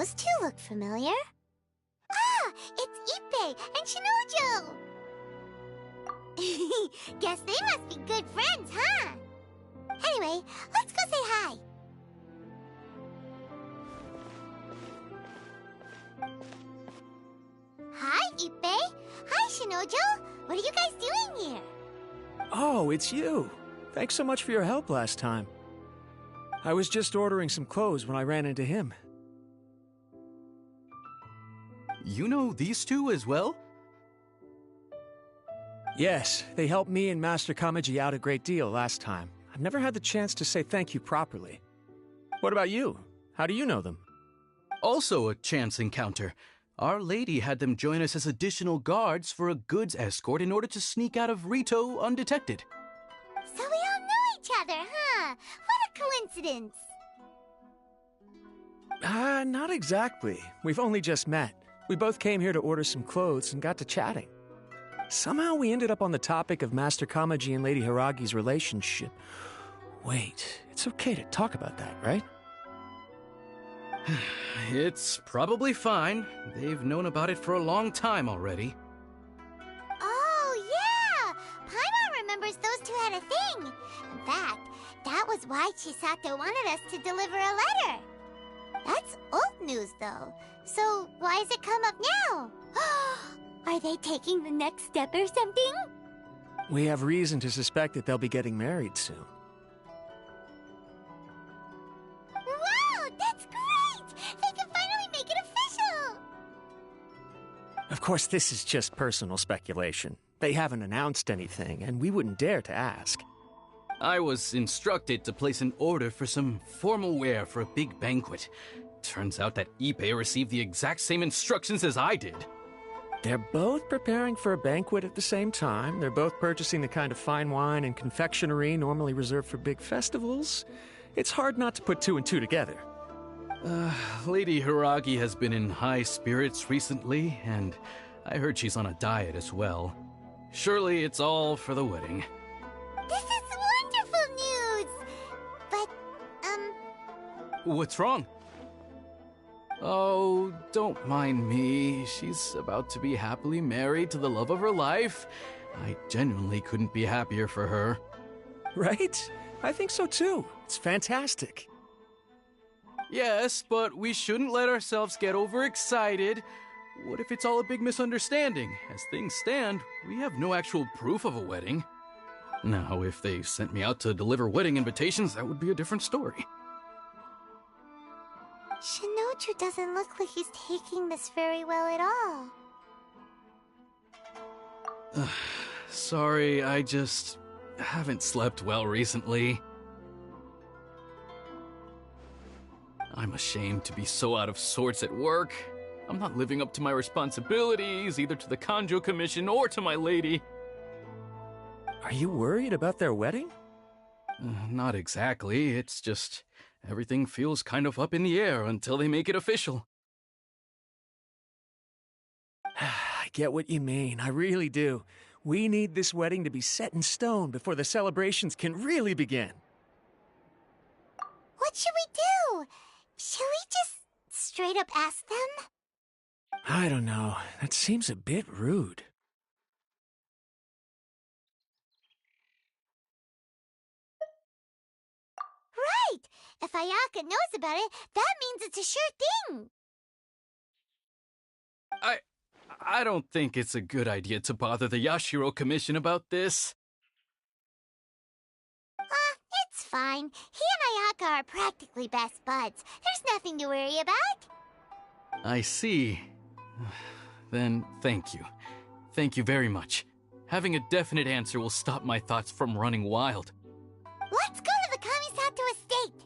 Those two look familiar. Ah, it's Ippei and Shinojo! Guess they must be good friends, huh? Anyway, let's go say hi. Hi, Ippei. Hi, Shinojo. What are you guys doing here? Oh, it's you. Thanks so much for your help last time. I was just ordering some clothes when I ran into him. You know these two as well? Yes, they helped me and Master Kamaji out a great deal last time. I've never had the chance to say thank you properly. What about you? How do you know them? Also a chance encounter. Our lady had them join us as additional guards for a goods escort in order to sneak out of Rito undetected. So we all know each other, huh? What a coincidence! Not exactly. We've only just met. We both came here to order some clothes and got to chatting. Somehow we ended up on the topic of Master Kamaji and Lady Hiragi's relationship. Wait, it's okay to talk about that, right? It's probably fine. They've known about it for a long time already. Oh, yeah! Paimon remembers those two had a thing. In fact, that was why Chisato wanted us to deliver a letter. That's old news, though. So why has it come up now? Are they taking the next step or something? We have reason to suspect that they'll be getting married soon. Wow, that's great! They can finally make it official! Of course, this is just personal speculation. They haven't announced anything, and we wouldn't dare to ask. I was instructed to place an order for some formal wear for a big banquet. Turns out that Ippei received the exact same instructions as I did. They're both preparing for a banquet at the same time. They're both purchasing the kind of fine wine and confectionery normally reserved for big festivals. It's hard not to put two and two together. Lady Hiragi has been in high spirits recently, and I heard she's on a diet as well. Surely it's all for the wedding. This is wonderful news! But, What's wrong? Oh, don't mind me. She's about to be happily married to the love of her life. I genuinely couldn't be happier for her. Right? I think so too. It's fantastic. Yes, but we shouldn't let ourselves get overexcited. What if it's all a big misunderstanding? As things stand, we have no actual proof of a wedding. Now, if they sent me out to deliver wedding invitations, that would be a different story. Shinoju doesn't look like he's taking this very well at all. Sorry, I just haven't slept well recently. I'm ashamed to be so out of sorts at work. I'm not living up to my responsibilities, either to the Kanjo Commission or to my lady. Are you worried about their wedding? Not exactly, it's just everything feels kind of up in the air until they make it official. I get what you mean, I really do. We need this wedding to be set in stone before the celebrations can really begin. What should we do? Shall we just straight up ask them? I don't know. That seems a bit rude. Right! If Ayaka knows about it, that means it's a sure thing! I don't think it's a good idea to bother the Yashiro Commission about this. It's fine. He and Ayaka are practically best buds. There's nothing to worry about. I see. Then thank you. Thank you very much. Having a definite answer will stop my thoughts from running wild. Let's go to the Kamisato estate!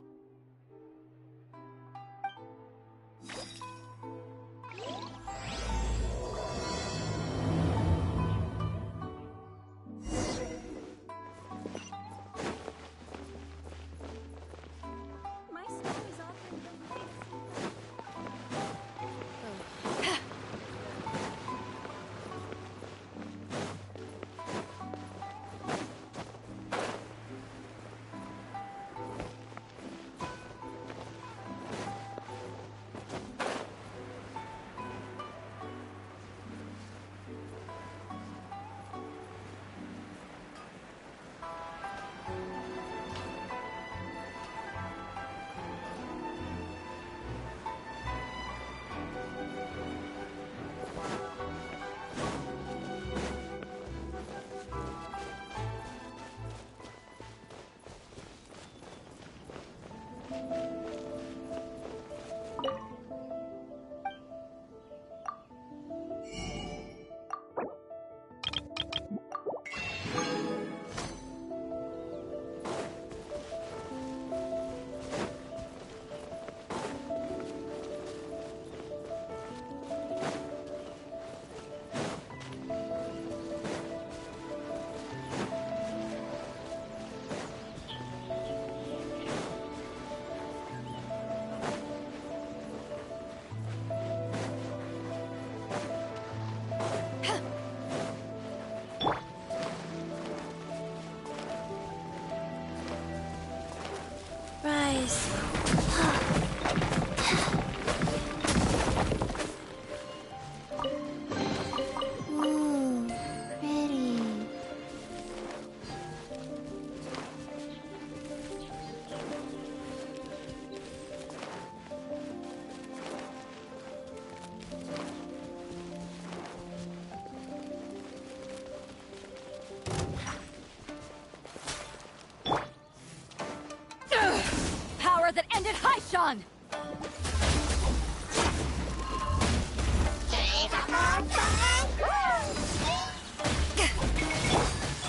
Power that ended Haishan!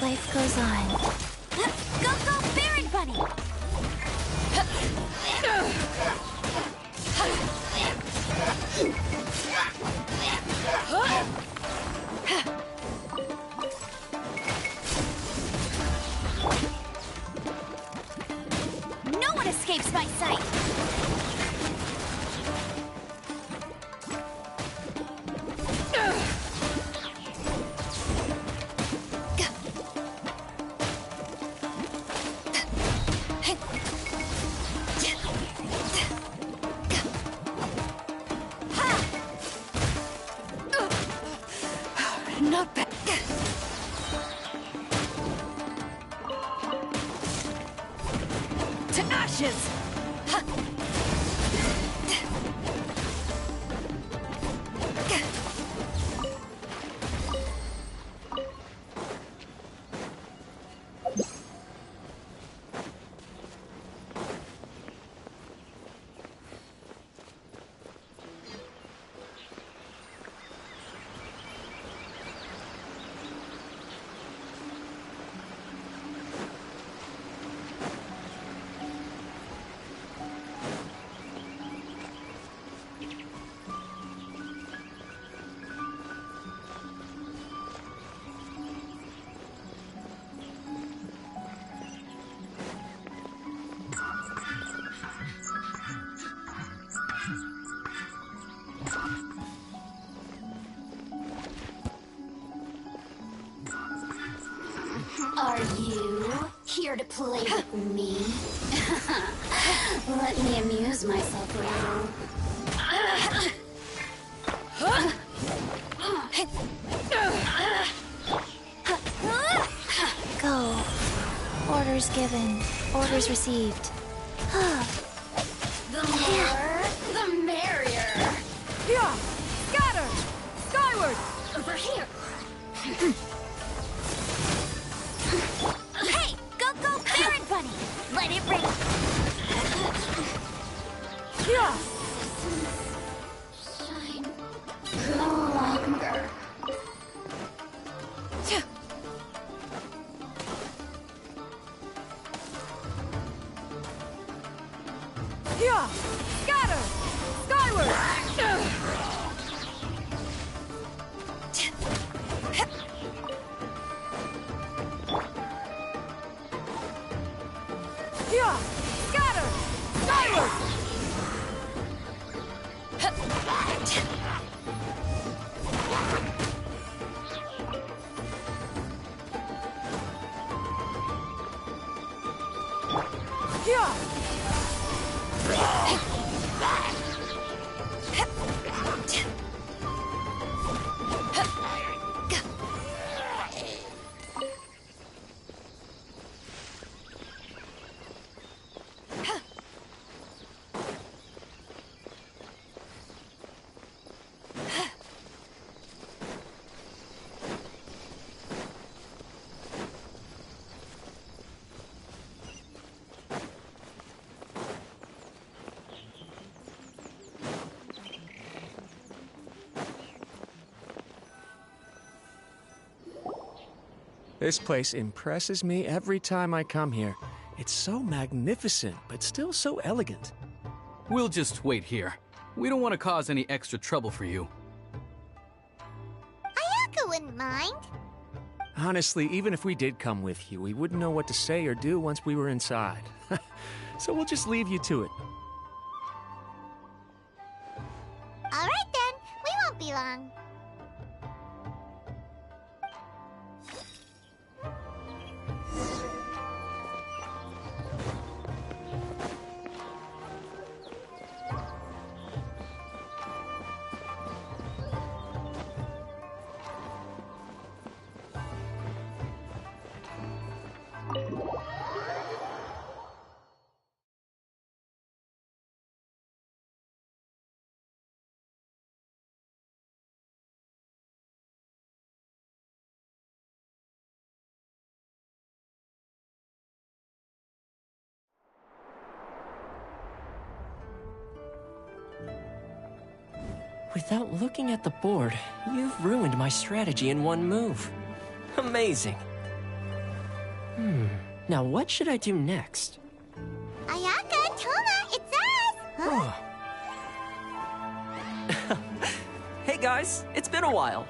Life goes on. Go, go, Baron Bunny! No one escapes my sight! Not bad. To ashes! Are you here to play with me? Let me amuse myself a little. Go. Orders given. Orders received. The more, the merrier. Yeah! Scatter! Skyward! Over here. Hey! Go, go, Baron Bunny! Let it ring! Yeah! Shine no longer. Yeah! Scatter! Skyward! Yeah! Scatter! Skyward! Yeah! This place impresses me every time I come here. It's so magnificent, but still so elegant. We'll just wait here. We don't want to cause any extra trouble for you. Ayaka wouldn't mind. Honestly, even if we did come with you, we wouldn't know what to say or do once we were inside. So we'll just leave you to it. All right then, we won't be long. Without looking at the board, you've ruined my strategy in one move. Amazing. Now what should I do next? Ayaka, Toma, it's us! Huh? Hey guys, it's been a while.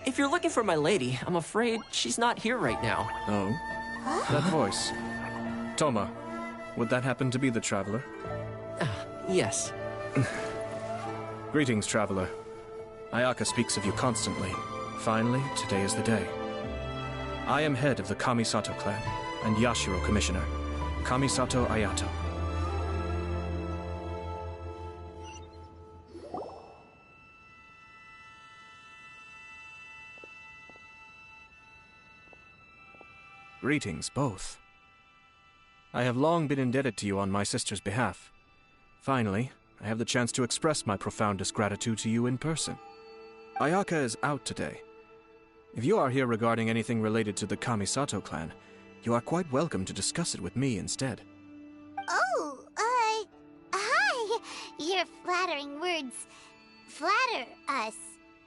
If you're looking for my lady, I'm afraid she's not here right now. Oh? That voice. Toma, would that happen to be the traveler? Yes. Greetings, traveler. Ayaka speaks of you constantly. Finally, today is the day. I am head of the Kamisato clan and Yashiro commissioner, Kamisato Ayato. Greetings, both. I have long been indebted to you on my sister's behalf. Finally, I have the chance to express my profoundest gratitude to you in person. Ayaka is out today. If you are here regarding anything related to the Kamisato clan, you are quite welcome to discuss it with me instead. Oh, hi! Your flattering words flatter us.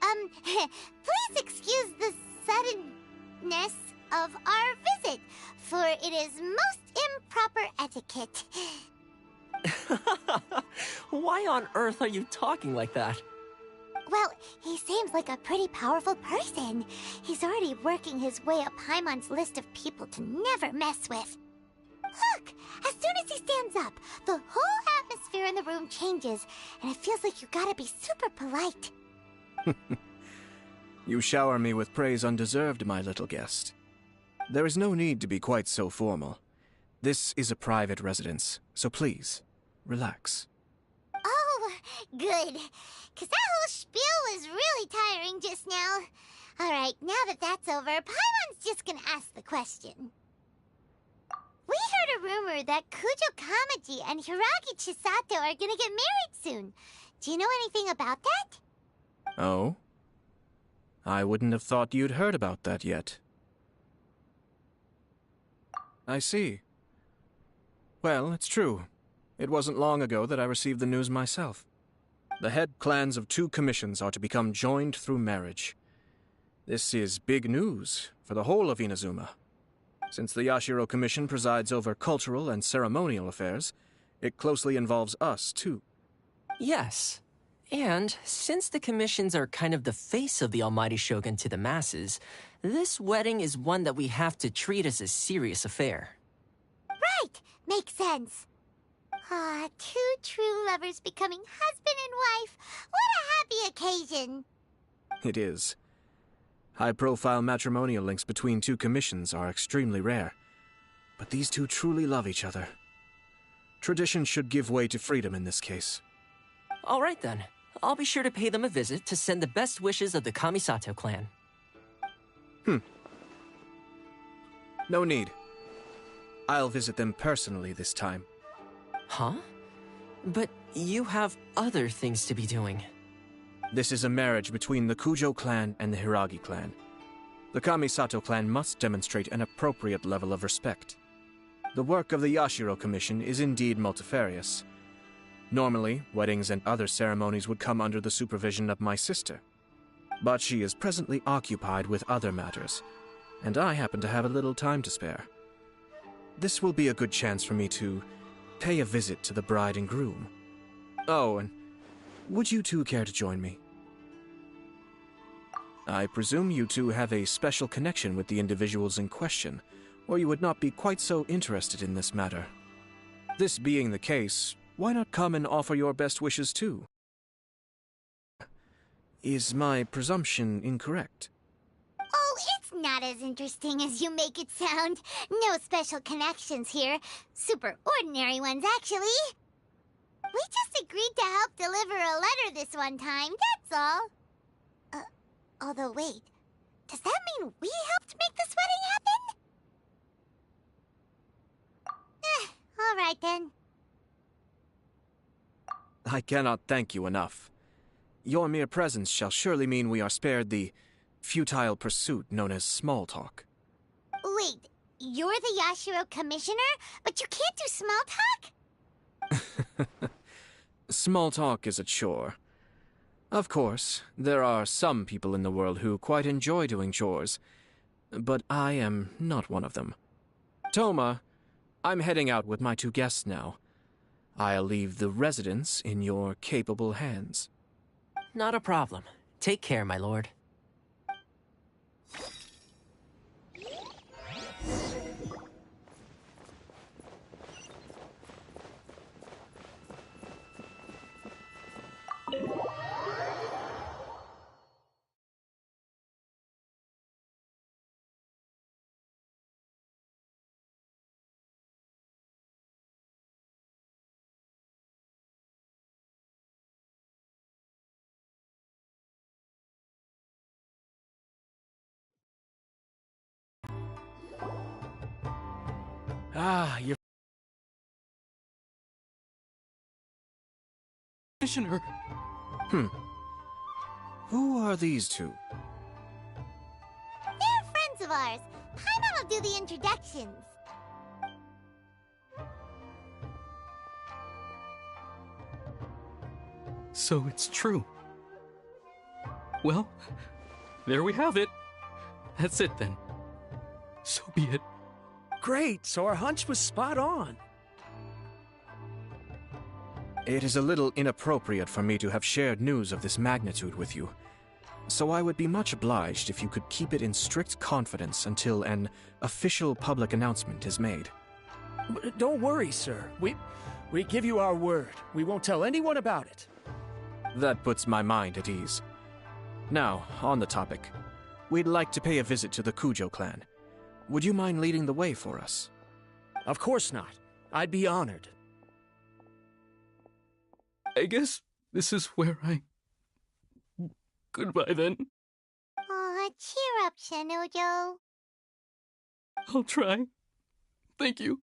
Please excuse the suddenness of our visit, for it is most improper etiquette. Why on earth are you talking like that? Well, he seems like a pretty powerful person. He's already working his way up Paimon's list of people to never mess with. Look! As soon as he stands up, the whole atmosphere in the room changes, and it feels like you gotta be super polite. You shower me with praise undeserved, my little guest. There is no need to be quite so formal. This is a private residence, so please, relax. Oh, good. 'Cause that whole spiel was really tiring just now. Alright, now that that's over, Paimon's just gonna ask the question. We heard a rumor that Kujo Kamaji and Hiragi Chisato are gonna get married soon. Do you know anything about that? Oh? I wouldn't have thought you'd heard about that yet. I see. Well, it's true. It wasn't long ago that I received the news myself. The head clans of 2 commissions are to become joined through marriage. This is big news for the whole of Inazuma. Since the Yashiro Commission presides over cultural and ceremonial affairs, it closely involves us, too. Yes. And since the commissions are kind of the face of the Almighty Shogun to the masses, this wedding is one that we have to treat as a serious affair. Right! Makes sense. Ah, 2 true lovers becoming husband and wife. What a happy occasion! It is. High-profile matrimonial links between 2 commissions are extremely rare. But these 2 truly love each other. Tradition should give way to freedom in this case. All right then. I'll be sure to pay them a visit to send the best wishes of the Kamisato clan. No need. I'll visit them personally this time. Huh? But you have other things to be doing. This is a marriage between the Kujo clan and the Hiragi clan. The Kamisato clan must demonstrate an appropriate level of respect. The work of the Yashiro Commission is indeed multifarious. Normally, weddings and other ceremonies would come under the supervision of my sister. But she is presently occupied with other matters, and I happen to have a little time to spare. This will be a good chance for me to pay a visit to the bride and groom. Oh, and would you 2 care to join me? I presume you 2 have a special connection with the individuals in question, or you would not be quite so interested in this matter. This being the case, why not come and offer your best wishes too? Is my presumption incorrect? Oh, it's not as interesting as you make it sound. No special connections here. Super ordinary ones, actually. We just agreed to help deliver a letter this one time, that's all. Although wait, does that mean we helped make this wedding happen? Alright then. I cannot thank you enough. Your mere presence shall surely mean we are spared the futile pursuit known as small talk. Wait, you're the Yashiro Commissioner, but you can't do small talk? Small talk is a chore. Of course, there are some people in the world who quite enjoy doing chores, but I am not one of them. Toma, I'm heading out with my 2 guests now. I'll leave the residence in your capable hands. Not a problem. Take care, my lord. Ah, you're... Commissioner, Who are these 2? They're friends of ours. Paimon will do the introductions. so it's true. Well, there we have it. That's it then. So be it. Great, so our hunch was spot on. It is a little inappropriate for me to have shared news of this magnitude with you, so I would be much obliged if you could keep it in strict confidence until an official public announcement is made. Don't worry, sir. We give you our word. We won't tell anyone about it. That puts my mind at ease. Now, on the topic. We'd like to pay a visit to the Kujo clan. Would you mind leading the way for us? Of course not. I'd be honored. I guess this is where I... Goodbye then. Aw, cheer up, Shinojo. I'll try. Thank you.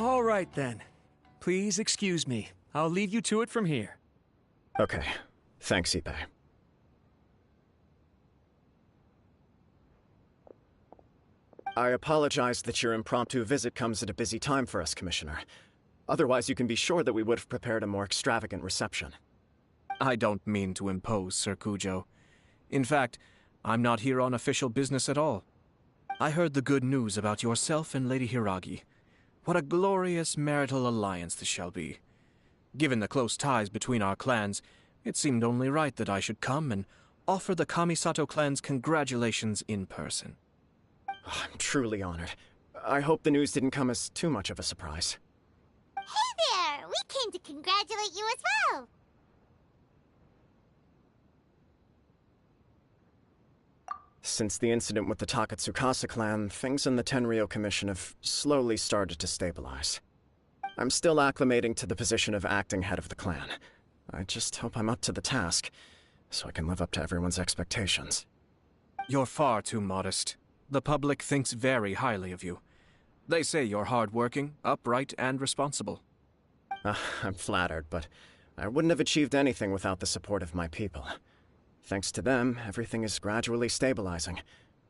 All right, then. Please excuse me. I'll leave you to it from here. Okay. Thanks, Ippei. I apologize that your impromptu visit comes at a busy time for us, Commissioner. Otherwise, you can be sure that we would have prepared a more extravagant reception. I don't mean to impose, Sir Kujo. In fact, I'm not here on official business at all. I heard the good news about yourself and Lady Hiragi. What a glorious marital alliance this shall be. Given the close ties between our clans, it seemed only right that I should come and offer the Kamisato clan's congratulations in person. I'm truly honored. I hope the news didn't come as too much of a surprise. Hey there! We came to congratulate you as well! Since the incident with the Takatsukasa clan, things in the Tenryou Commission have slowly started to stabilize. I'm still acclimating to the position of acting head of the clan. I just hope I'm up to the task, so I can live up to everyone's expectations. You're far too modest. The public thinks very highly of you. They say you're hardworking, upright, and responsible. I'm flattered, but I wouldn't have achieved anything without the support of my people. Thanks to them, everything is gradually stabilizing,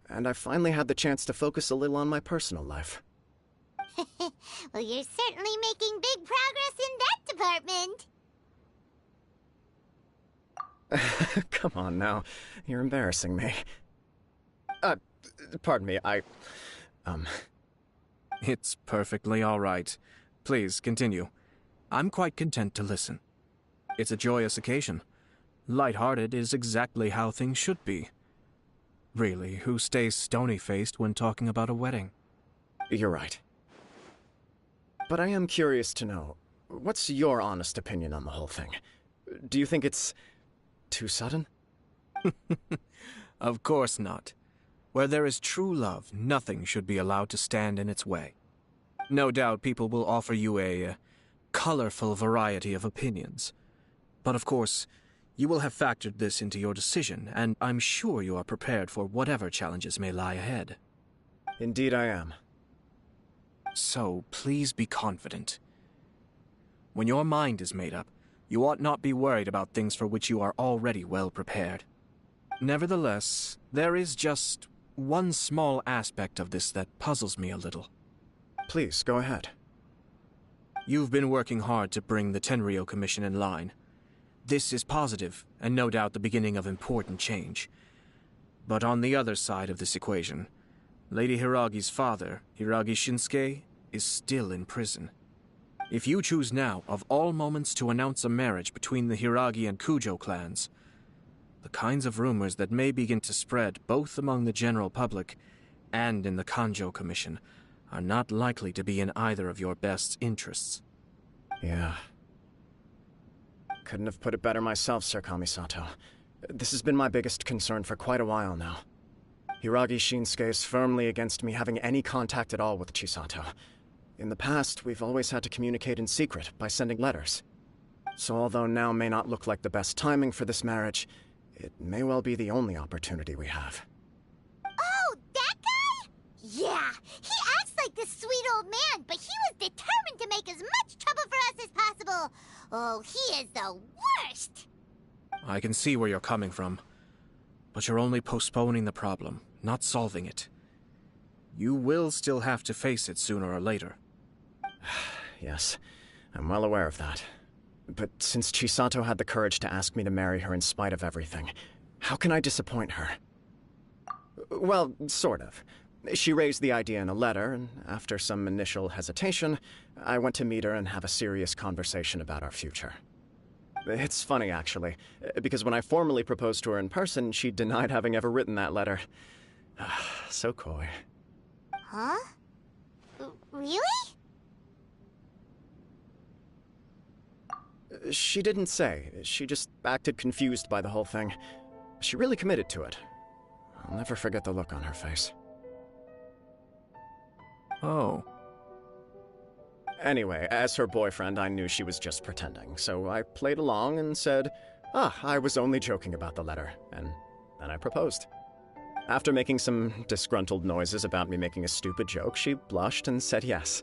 and I've finally had the chance to focus a little on my personal life. Well, you're certainly making big progress in that department. Come on now, you're embarrassing me. Pardon me, It's perfectly all right. Please, continue. I'm quite content to listen. It's a joyous occasion. Light-hearted is exactly how things should be. Really, who stays stony-faced when talking about a wedding? You're right. But I am curious to know, what's your honest opinion on the whole thing? Do you think it's too sudden? Of course not. Where there is true love, nothing should be allowed to stand in its way. No doubt people will offer you a colorful variety of opinions. But of course, you will have factored this into your decision, and I'm sure you are prepared for whatever challenges may lie ahead. Indeed I am. So, please be confident. When your mind is made up, you ought not be worried about things for which you are already well prepared. Nevertheless, there is just one small aspect of this that puzzles me a little. Please, go ahead. You've been working hard to bring the Tenryou Commission in line. This is positive, and no doubt the beginning of important change. But on the other side of this equation, Lady Hiragi's father, Hiragi Shinsuke, is still in prison. If you choose now, of all moments, to announce a marriage between the Hiragi and Kujo clans, the kinds of rumors that may begin to spread both among the general public and in the Kanjo Commission are not likely to be in either of your best interests. Yeah. Couldn't have put it better myself, Sir Kamisato. This has been my biggest concern for quite a while now. Hiragi Shinsuke is firmly against me having any contact at all with Chisato. In the past, we've always had to communicate in secret by sending letters. So although now may not look like the best timing for this marriage, it may well be the only opportunity we have. Oh, that guy? Yeah, he acts like this sweet old man, but he was determined to make as much trouble for us as possible. Oh, he is the worst! I can see where you're coming from, but you're only postponing the problem, not solving it. You will still have to face it sooner or later. Yes, I'm well aware of that. But since Chisato had the courage to ask me to marry her in spite of everything, how can I disappoint her? Well, sort of. She raised the idea in a letter, and after some initial hesitation, I went to meet her and have a serious conversation about our future. It's funny, actually, because when I formally proposed to her in person, she denied having ever written that letter. So coy. Huh? Really? She didn't say. She just acted confused by the whole thing. She really committed to it. I'll never forget the look on her face. Oh. Anyway, as her boyfriend, I knew she was just pretending, so I played along and said, I was only joking about the letter, and then I proposed. After making some disgruntled noises about me making a stupid joke, she blushed and said yes.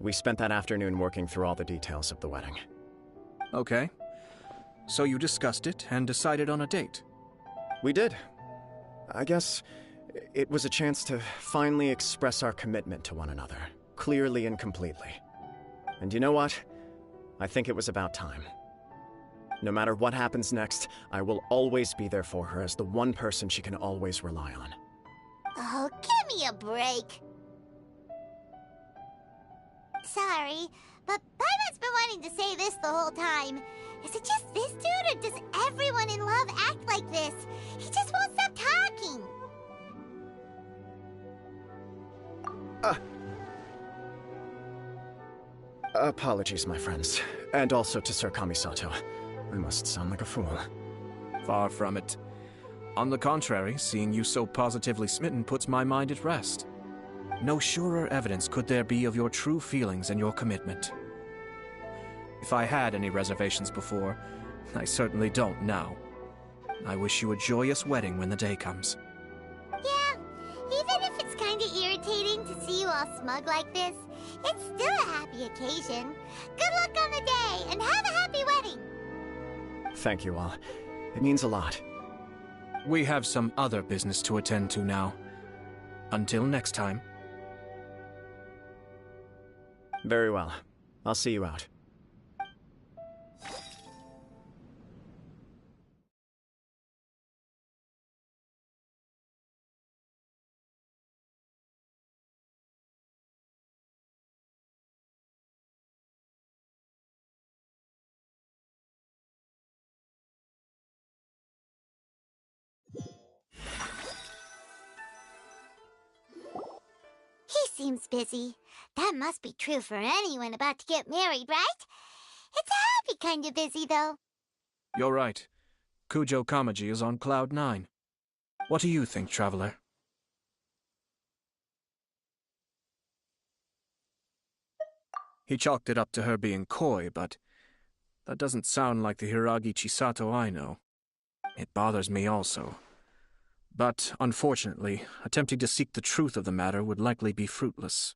We spent that afternoon working through all the details of the wedding. Okay. So you discussed it and decided on a date? We did. I guess it was a chance to finally express our commitment to one another, clearly and completely. And you know what? I think it was about time. No matter what happens next, I will always be there for her as the one person she can always rely on. Oh, give me a break. Sorry, but Paimon's been wanting to say this the whole time. Is it just this dude, or does everyone in love act like this? He just won't stop talking. Apologies, my friends. And also to Sir Kamisato. I must sound like a fool. Far from it. On the contrary, seeing you so positively smitten puts my mind at rest. No surer evidence could there be of your true feelings and your commitment. If I had any reservations before, I certainly don't now. I wish you a joyous wedding when the day comes. Yeah, even if it's kinda irritating to see you all smug like this, it's still a happy occasion. Good luck on the day, and have a happy wedding! Thank you all. It means a lot. We have some other business to attend to now. Until next time. Very well. I'll see you out. He seems busy. That must be true for anyone about to get married, right? It's a happy kind of busy, though. You're right. Kujo Kamaji is on Cloud 9. What do you think, Traveler? He chalked it up to her being coy, but that doesn't sound like the Hiragi Chisato I know. It bothers me also. But, unfortunately, attempting to seek the truth of the matter would likely be fruitless.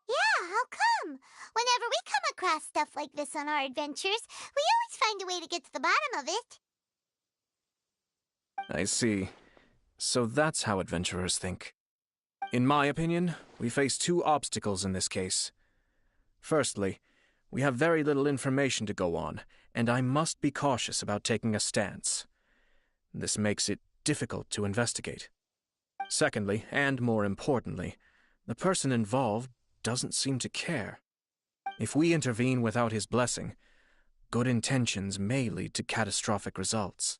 Yeah, how come? Whenever we come across stuff like this on our adventures, we always find a way to get to the bottom of it. I see. So that's how adventurers think. In my opinion, we face two obstacles in this case. Firstly, we have very little information to go on, and I must be cautious about taking a stance. This makes it difficult to investigate. Secondly, and more importantly, the person involved doesn't seem to care. If we intervene without his blessing, good intentions may lead to catastrophic results.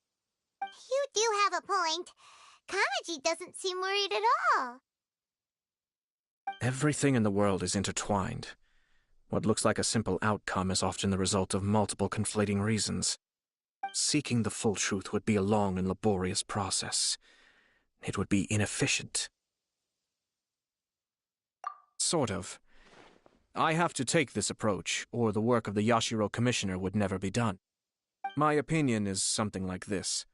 You do have a point. Kamaji doesn't seem worried at all. Everything in the world is intertwined. What looks like a simple outcome is often the result of multiple conflating reasons. Seeking the full truth would be a long and laborious process. It would be inefficient. Sort of. I have to take this approach, or the work of the Yashiro Commissioner would never be done. My opinion is something like this.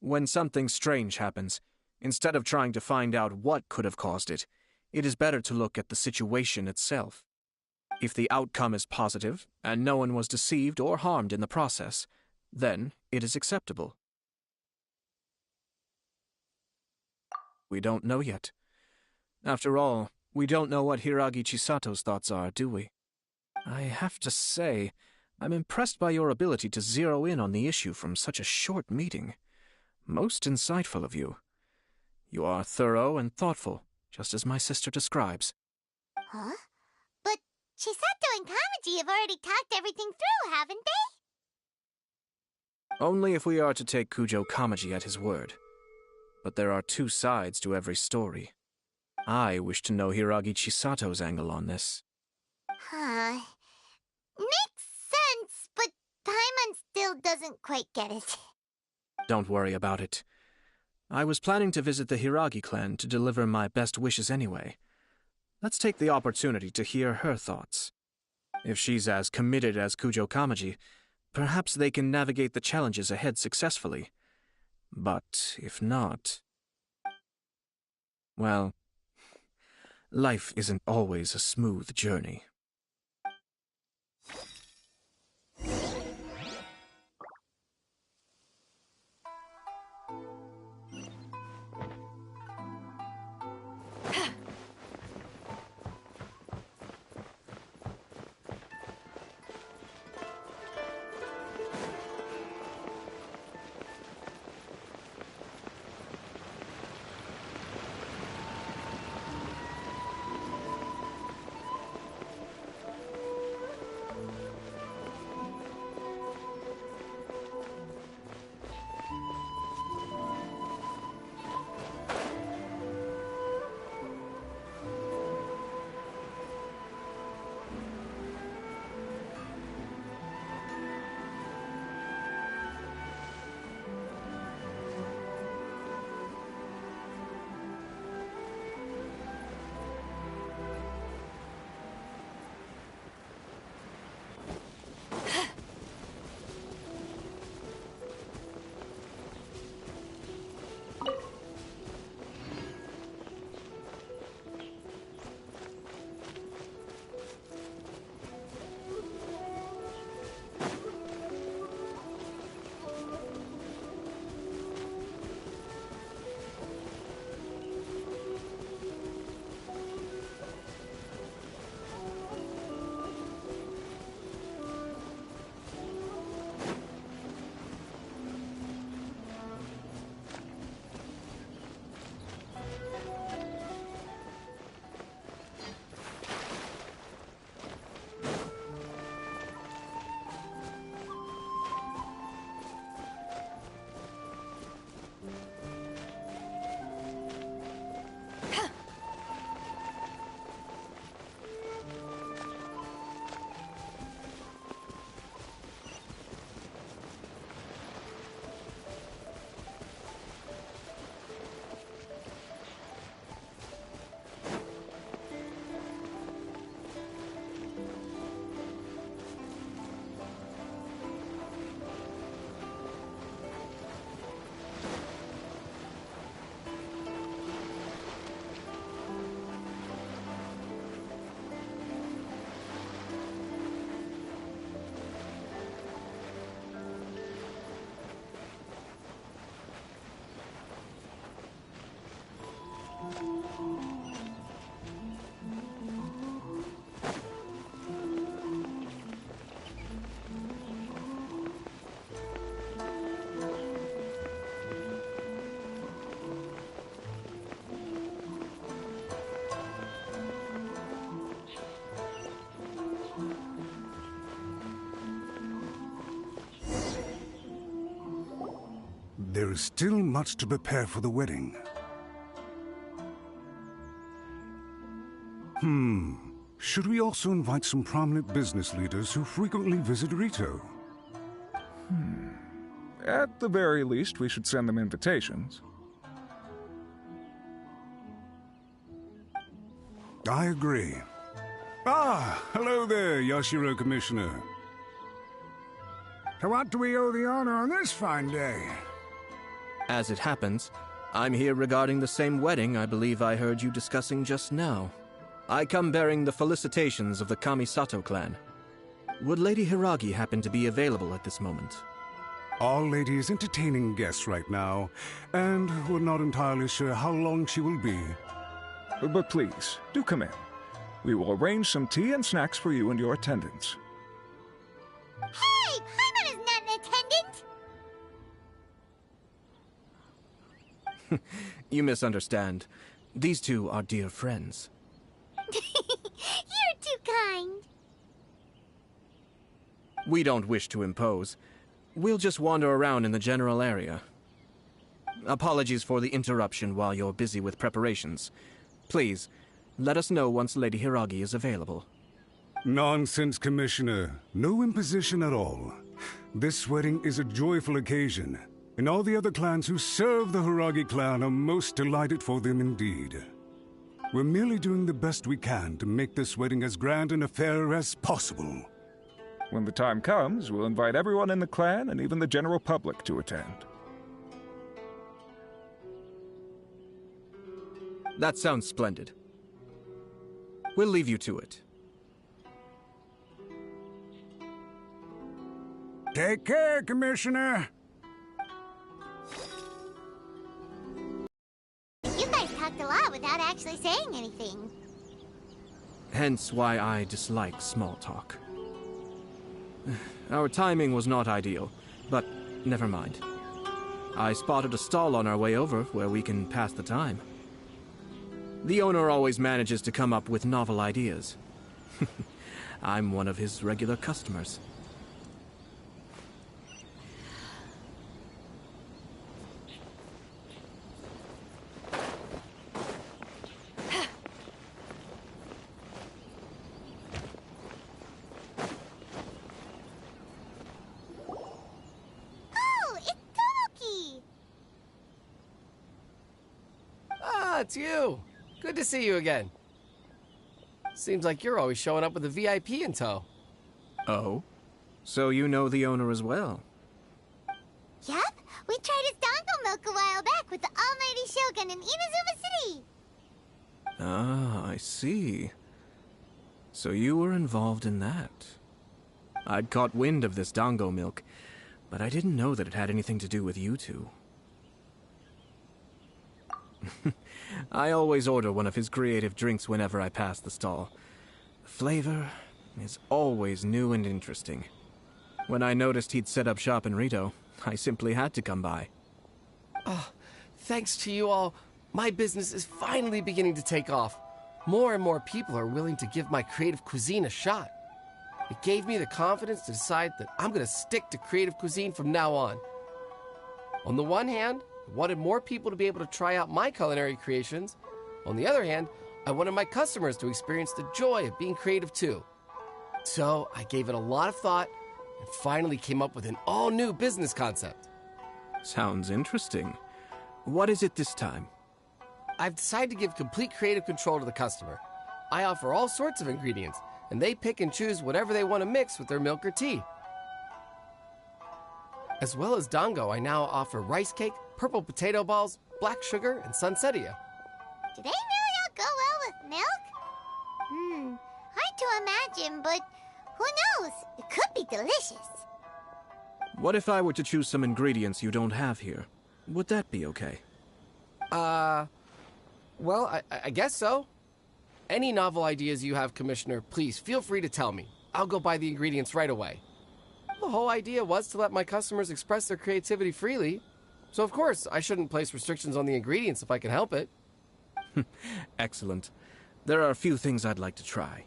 When something strange happens, instead of trying to find out what could have caused it, it is better to look at the situation itself. If the outcome is positive, and no one was deceived or harmed in the process, then it is acceptable. We don't know yet. After all, we don't know what Hiragi Chisato's thoughts are, do we? I have to say, I'm impressed by your ability to zero in on the issue from such a short meeting. Most insightful of you. You are thorough and thoughtful, just as my sister describes. Huh? But Chisato and Kamaji have already talked everything through, haven't they? Only if we are to take Kujo Kamaji at his word. But there are two sides to every story. I wish to know Hiragi Chisato's angle on this. Huh. Makes sense, but Paimon still doesn't quite get it. Don't worry about it. I was planning to visit the Hiragi clan to deliver my best wishes anyway. Let's take the opportunity to hear her thoughts. If she's as committed as Kujo Kamaji, perhaps they can navigate the challenges ahead successfully. But if not... well, life isn't always a smooth journey. There is still much to prepare for the wedding. Should we also invite some prominent business leaders who frequently visit Rito? At the very least, we should send them invitations. I agree. Ah, hello there, Yashiro Commissioner. To what do we owe the honor on this fine day? As it happens, I'm here regarding the same wedding I believe I heard you discussing just now. I come bearing the felicitations of the Kamisato clan. Would Lady Hiragi happen to be available at this moment? Our lady is entertaining guests right now, and we're not entirely sure how long she will be. But please, do come in. We will arrange some tea and snacks for you and your attendants. Hey! Paimon is not an attendant! You misunderstand. These two are dear friends. You're too kind. We don't wish to impose. We'll just wander around in the general area. Apologies for the interruption while you're busy with preparations. Please, let us know once Lady Hiragi is available. Nonsense, Commissioner. No imposition at all. This wedding is a joyful occasion, and all the other clans who serve the Hiragi clan are most delighted for them indeed. We're merely doing the best we can to make this wedding as grand an affair as possible. When the time comes, we'll invite everyone in the clan and even the general public to attend. That sounds splendid. We'll leave you to it. Take care, Commissioner. You guys talked a lot without actually saying anything. Hence why I dislike small talk. Our timing was not ideal, but never mind. I spotted a stall on our way over where we can pass the time. The owner always manages to come up with novel ideas. I'm one of his regular customers. Oh, it's Tomoki! Ah, it's you. Good to see you again. Seems like you're always showing up with a VIP in tow. Oh? So you know the owner as well? Yep, we tried his dango milk a while back with the Almighty Shogun in Inazuma City. Ah, I see. So you were involved in that. I'd caught wind of this dango milk, but I didn't know that it had anything to do with you two. I always order one of his creative drinks whenever I pass the stall. The flavor is always new and interesting. When I noticed he'd set up shop in Rito, I simply had to come by. Oh, thanks to you all, my business is finally beginning to take off. More and more people are willing to give my creative cuisine a shot. It gave me the confidence to decide that I'm going to stick to creative cuisine from now on. On the one hand, I wanted more people to be able to try out my culinary creations. On the other hand, I wanted my customers to experience the joy of being creative too. So I gave it a lot of thought and finally came up with an all-new business concept. Sounds interesting. What is it this time? I've decided to give complete creative control to the customer. I offer all sorts of ingredients, and they pick and choose whatever they want to mix with their milk or tea. As well as dango, I now offer rice cake, purple potato balls, black sugar, and sunsettia. Do they really all go well with milk? Hard to imagine, but who knows? It could be delicious. What if I were to choose some ingredients you don't have here? Would that be okay? Well, I guess so. Any novel ideas you have, Commissioner, please feel free to tell me. I'll go buy the ingredients right away. The whole idea was to let my customers express their creativity freely. So of course, I shouldn't place restrictions on the ingredients if I can help it. Excellent. There are a few things I'd like to try.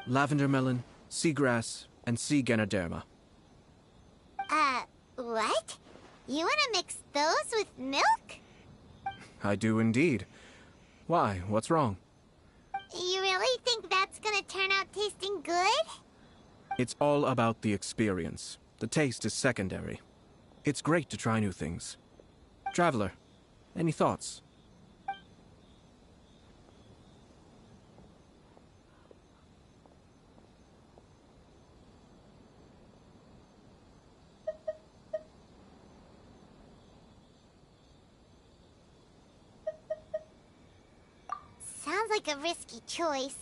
Lavender melon, seagrass, and sea ganoderma. What? You want to mix those with milk? I do indeed. Why? What's wrong? You really think that's gonna turn out tasting good? It's all about the experience. The taste is secondary. It's great to try new things. Traveler, any thoughts? Sounds like a risky choice.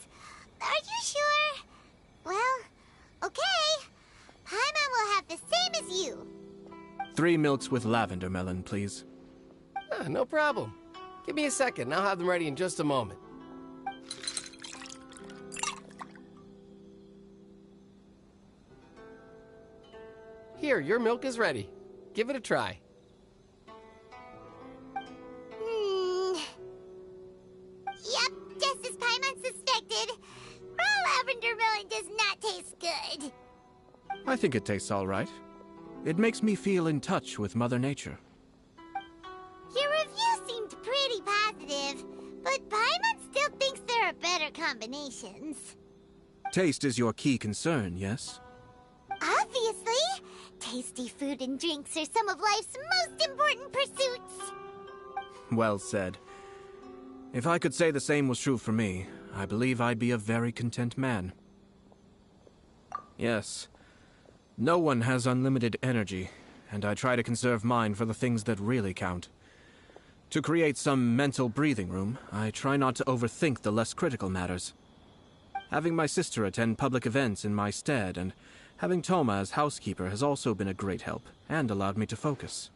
Are you sure? Well, okay. Paimon will have the same as you. 3 milks with lavender melon, please. No problem. Give me a second, I'll have them ready in just a moment. Here, your milk is ready. Give it a try. Yep, just as Paimon suspected. Raw lavender melon does not taste good. I think it tastes all right. It makes me feel in touch with Mother Nature. Your review seemed pretty positive, but Paimon still thinks there are better combinations. Taste is your key concern, yes? Obviously! Tasty food and drinks are some of life's most important pursuits. Well said. If I could say the same was true for me, I believe I'd be a very content man. Yes. No one has unlimited energy, and I try to conserve mine for the things that really count. To create some mental breathing room, I try not to overthink the less critical matters. Having my sister attend public events in my stead and having Toma as housekeeper has also been a great help and allowed me to focus.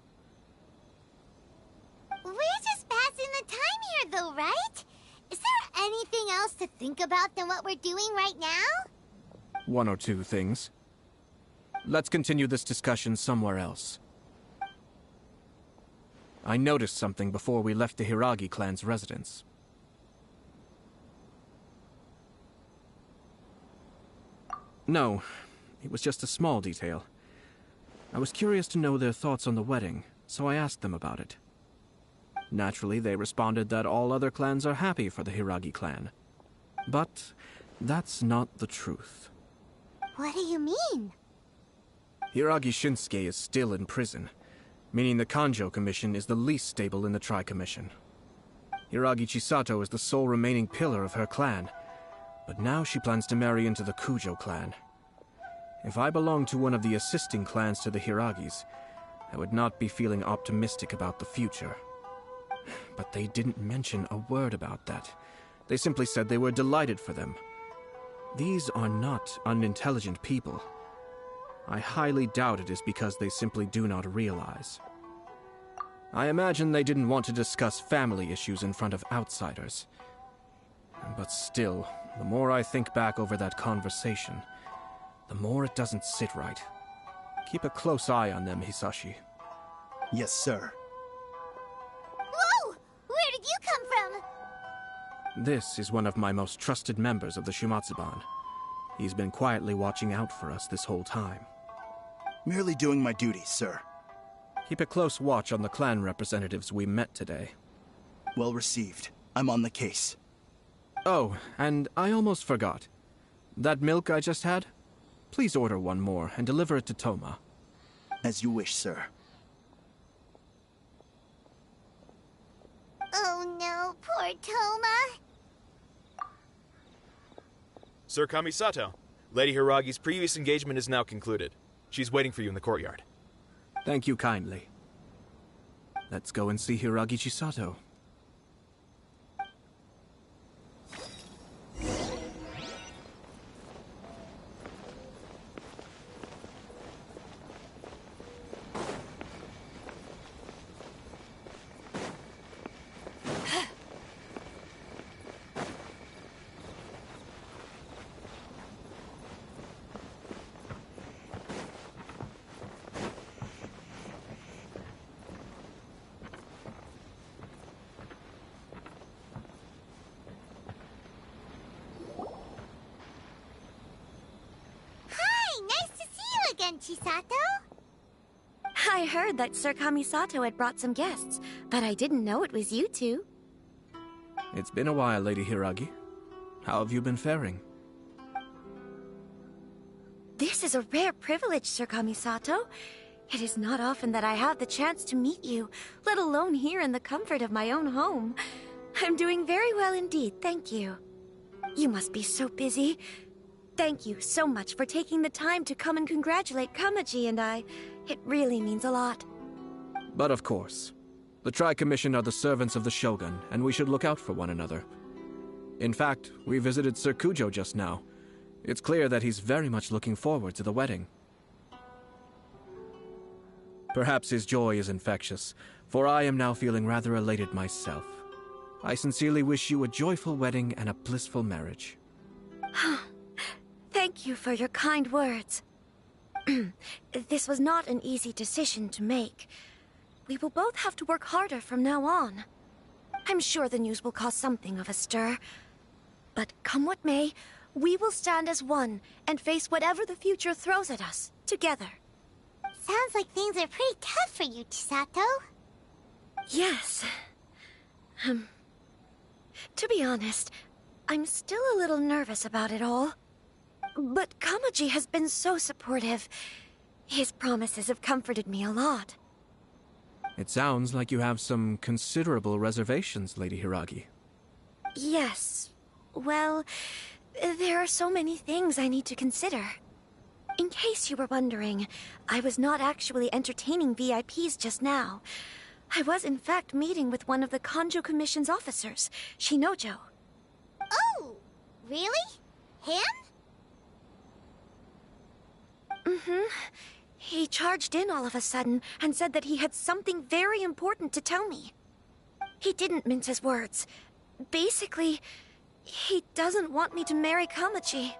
We're just passing the time here, though, right? Is there anything else to think about than what we're doing right now? One or two things. Let's continue this discussion somewhere else. I noticed something before we left the Hiragi clan's residence. No, it was just a small detail. I was curious to know their thoughts on the wedding, so I asked them about it. Naturally, they responded that all other clans are happy for the Hiragi clan. But that's not the truth. What do you mean? Hiragi Shinsuke is still in prison, meaning the Kanjo Commission is the least stable in the Tri-Commission. Hiragi Chisato is the sole remaining pillar of her clan, but now she plans to marry into the Kujo clan. If I belonged to one of the assisting clans to the Hiragis, I would not be feeling optimistic about the future. But they didn't mention a word about that. They simply said they were delighted for them. These are not unintelligent people. I highly doubt it is because they simply do not realize. I imagine they didn't want to discuss family issues in front of outsiders. But still, the more I think back over that conversation, the more it doesn't sit right. Keep a close eye on them, Hisashi. Yes, sir. Whoa! Where did you come from? This is one of my most trusted members of the Shumatsuban. He's been quietly watching out for us this whole time. Merely doing my duty, sir. Keep a close watch on the clan representatives we met today. Well received. I'm on the case. Oh, and I almost forgot. That milk I just had? Please order one more and deliver it to Toma. As you wish, sir. Oh no, poor Toma. Sir Kamisato, Lady Hiragi's previous engagement is now concluded. She's waiting for you in the courtyard. Thank you kindly. Let's go and see Hiragi Chisato. Chisato? I heard that Sir Kamisato had brought some guests, but I didn't know it was you two. It's been a while, Lady Hiragi. How have you been faring? This is a rare privilege, Sir Kamisato. It is not often that I have the chance to meet you, let alone here in the comfort of my own home. I'm doing very well indeed, thank you. You must be so busy. Thank you so much for taking the time to come and congratulate Kamaji and I. It really means a lot. But of course. The Tri-Commission are the servants of the Shogun, and we should look out for one another. In fact, we visited Sir Kujo just now. It's clear that he's very much looking forward to the wedding. Perhaps his joy is infectious, for I am now feeling rather elated myself. I sincerely wish you a joyful wedding and a blissful marriage. Thank you for your kind words. This was not an easy decision to make. We will both have to work harder from now on. I'm sure the news will cause something of a stir. But come what may, we will stand as one and face whatever the future throws at us, together. Sounds like things are pretty tough for you, Chisato. Yes. To be honest, I'm still a little nervous about it all. But Kamaji has been so supportive. His promises have comforted me a lot. It sounds like you have some considerable reservations, Lady Hiragi. Yes. Well, there are so many things I need to consider. In case you were wondering, I was not actually entertaining VIPs just now. I was in fact meeting with one of the Kanjo Commission's officers, Shinojo. Oh, really? Him? Mm-hmm. He charged in all of a sudden and said that he had something very important to tell me. He didn't mince his words. Basically, he doesn't want me to marry Kamachi.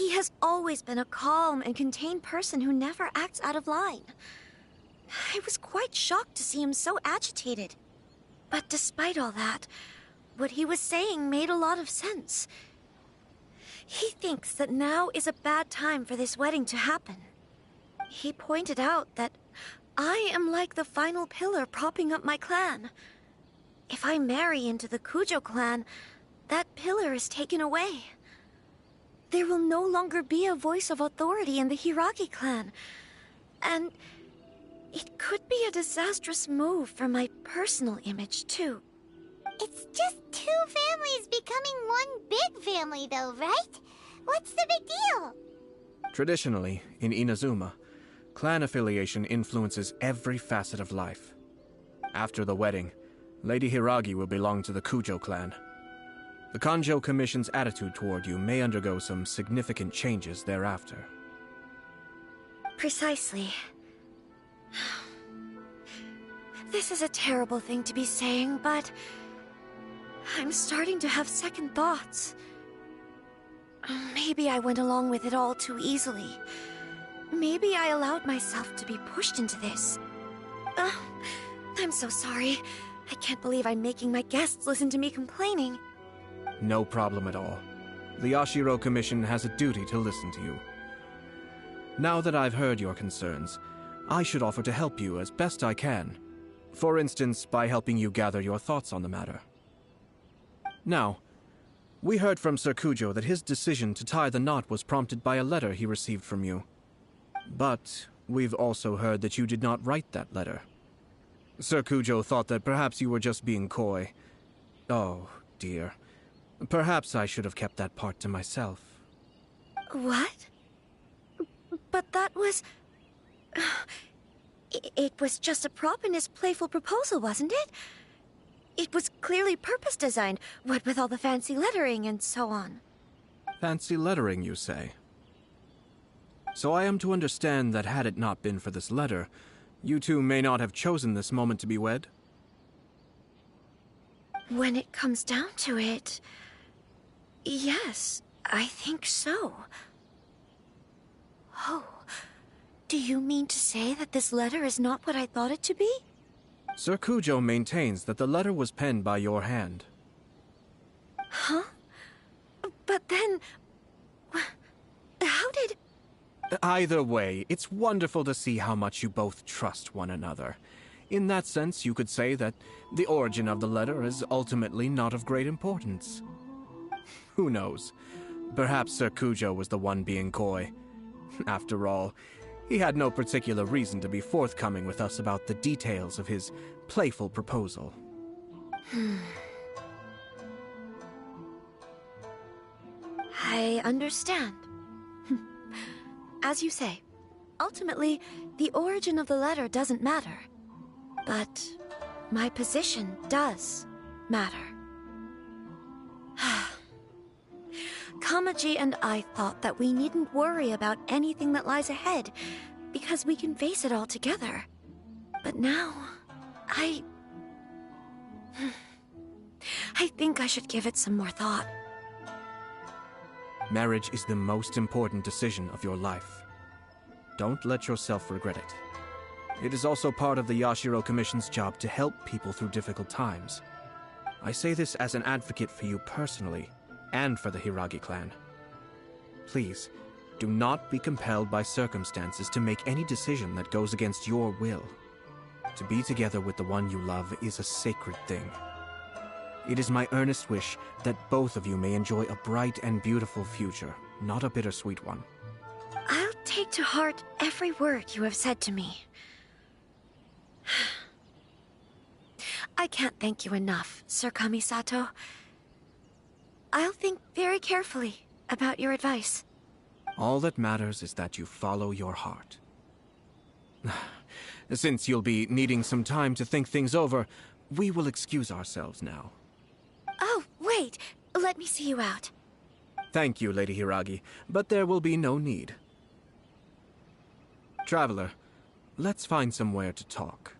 He has always been a calm and contained person who never acts out of line. I was quite shocked to see him so agitated. But despite all that, what he was saying made a lot of sense. He thinks that now is a bad time for this wedding to happen. He pointed out that I am like the final pillar propping up my clan. If I marry into the Kujo clan, that pillar is taken away. There will no longer be a voice of authority in the Hiragi clan. And it could be a disastrous move for my personal image, too. It's just two families becoming one big family, though, right? What's the big deal? Traditionally, in Inazuma, clan affiliation influences every facet of life. After the wedding, Lady Hiragi will belong to the Kujo clan. The Kanjo Commission's attitude toward you may undergo some significant changes thereafter. Precisely. This is a terrible thing to be saying, but I'm starting to have second thoughts. Maybe I went along with it all too easily. Maybe I allowed myself to be pushed into this. I'm so sorry. I can't believe I'm making my guests listen to me complaining. No problem at all. The Yashiro Commission has a duty to listen to you. Now that I've heard your concerns, I should offer to help you as best I can. For instance, by helping you gather your thoughts on the matter. Now, we heard from Sir Kujo that his decision to tie the knot was prompted by a letter he received from you. But we've also heard that you did not write that letter. Sir Kujo thought that perhaps you were just being coy. Oh, dear. Perhaps I should have kept that part to myself. What? But that was... It was just a prop in his playful proposal, wasn't it? It was clearly purpose-designed, what with all the fancy lettering and so on. Fancy lettering, you say? So I am to understand that had it not been for this letter, you two may not have chosen this moment to be wed? When it comes down to it... yes, I think so. Oh, do you mean to say that this letter is not what I thought it to be? Sir Kujo maintains that the letter was penned by your hand. Huh? But then... how did... Either way, it's wonderful to see how much you both trust one another. In that sense, you could say that the origin of the letter is ultimately not of great importance. Who knows? Perhaps Sir Kujo was the one being coy. After all, he had no particular reason to be forthcoming with us about the details of his playful proposal. I understand. As you say, ultimately, the origin of the letter doesn't matter. But my position does matter. Kamaji and I thought that we needn't worry about anything that lies ahead, because we can face it all together. But now, I think I should give it some more thought. Marriage is the most important decision of your life. Don't let yourself regret it. It is also part of the Yashiro Commission's job to help people through difficult times. I say this as an advocate for you personally, and for the Hiragi clan. Please, do not be compelled by circumstances to make any decision that goes against your will. To be together with the one you love is a sacred thing. It is my earnest wish that both of you may enjoy a bright and beautiful future, not a bittersweet one. I'll take to heart every word you have said to me. I can't thank you enough, Sir Kamisato. I'll think very carefully about your advice. All that matters is that you follow your heart. Since you'll be needing some time to think things over, we will excuse ourselves now. Oh, wait! Let me see you out. Thank you, Lady Hiragi, but there will be no need. Traveler, let's find somewhere to talk.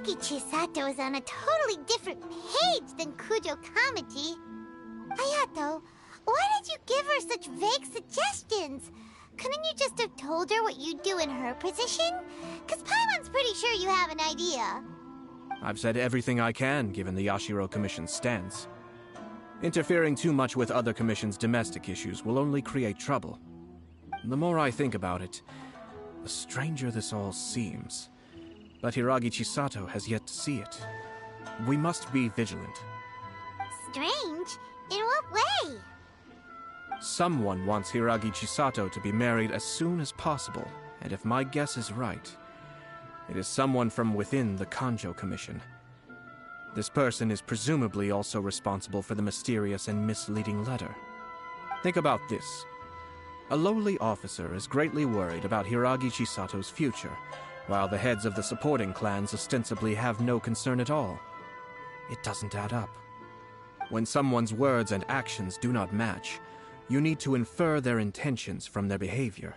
Hiragi Chisato is on a totally different page than Kujo Kamaji. Hayato, why did you give her such vague suggestions? Couldn't you just have told her what you'd do in her position? Because Paimon's pretty sure you have an idea. I've said everything I can, given the Yashiro Commission's stance. Interfering too much with other commissions' domestic issues will only create trouble. The more I think about it, the stranger this all seems. But Hiragi Chisato has yet to see it. We must be vigilant. Strange? In what way? Someone wants Hiragi Chisato to be married as soon as possible, and if my guess is right, it is someone from within the Kanjo Commission. This person is presumably also responsible for the mysterious and misleading letter. Think about this. A lowly officer is greatly worried about Hiragi Chisato's future, while the heads of the supporting clans ostensibly have no concern at all. It doesn't add up. When someone's words and actions do not match, you need to infer their intentions from their behavior.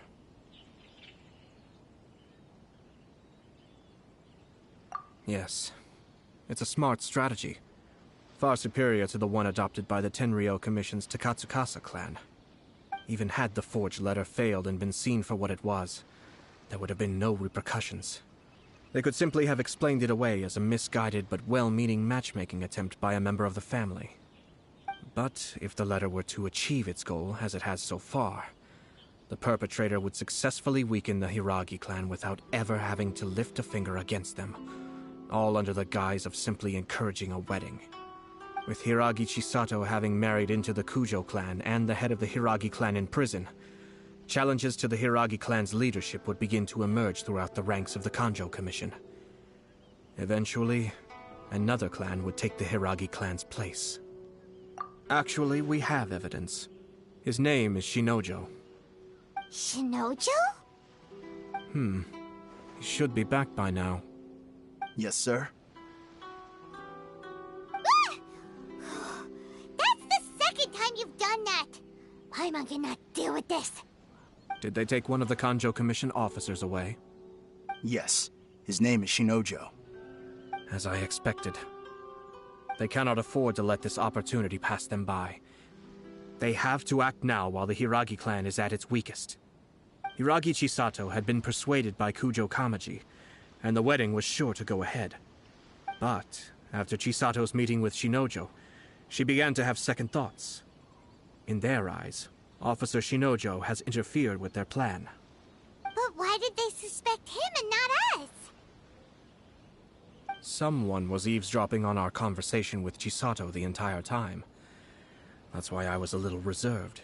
Yes, it's a smart strategy. Far superior to the one adopted by the Tenryou Commission's Takatsukasa clan. Even had the forged letter failed and been seen for what it was, there would have been no repercussions. They could simply have explained it away as a misguided but well-meaning matchmaking attempt by a member of the family. But if the letter were to achieve its goal, as it has so far, the perpetrator would successfully weaken the Hiragi clan without ever having to lift a finger against them, all under the guise of simply encouraging a wedding. With Hiragi Chisato having married into the Kujo clan and the head of the Hiragi clan in prison, challenges to the Hiragi clan's leadership would begin to emerge throughout the ranks of the Kanjo Commission. Eventually, another clan would take the Hiragi clan's place. Actually, we have evidence. His name is Shinojo. Shinojo? He should be back by now. Yes, sir. That's the second time you've done that! Paimon cannot deal with this. Did they take one of the Kanjo Commission officers away? Yes. His name is Shinojo. As I expected. They cannot afford to let this opportunity pass them by. They have to act now while the Hiragi clan is at its weakest. Hiragi Chisato had been persuaded by Kujo Kamaji, and the wedding was sure to go ahead. But after Chisato's meeting with Shinojo, she began to have second thoughts. In their eyes, Officer Shinojo has interfered with their plan. But why did they suspect him and not us? Someone was eavesdropping on our conversation with Chisato the entire time. That's why I was a little reserved.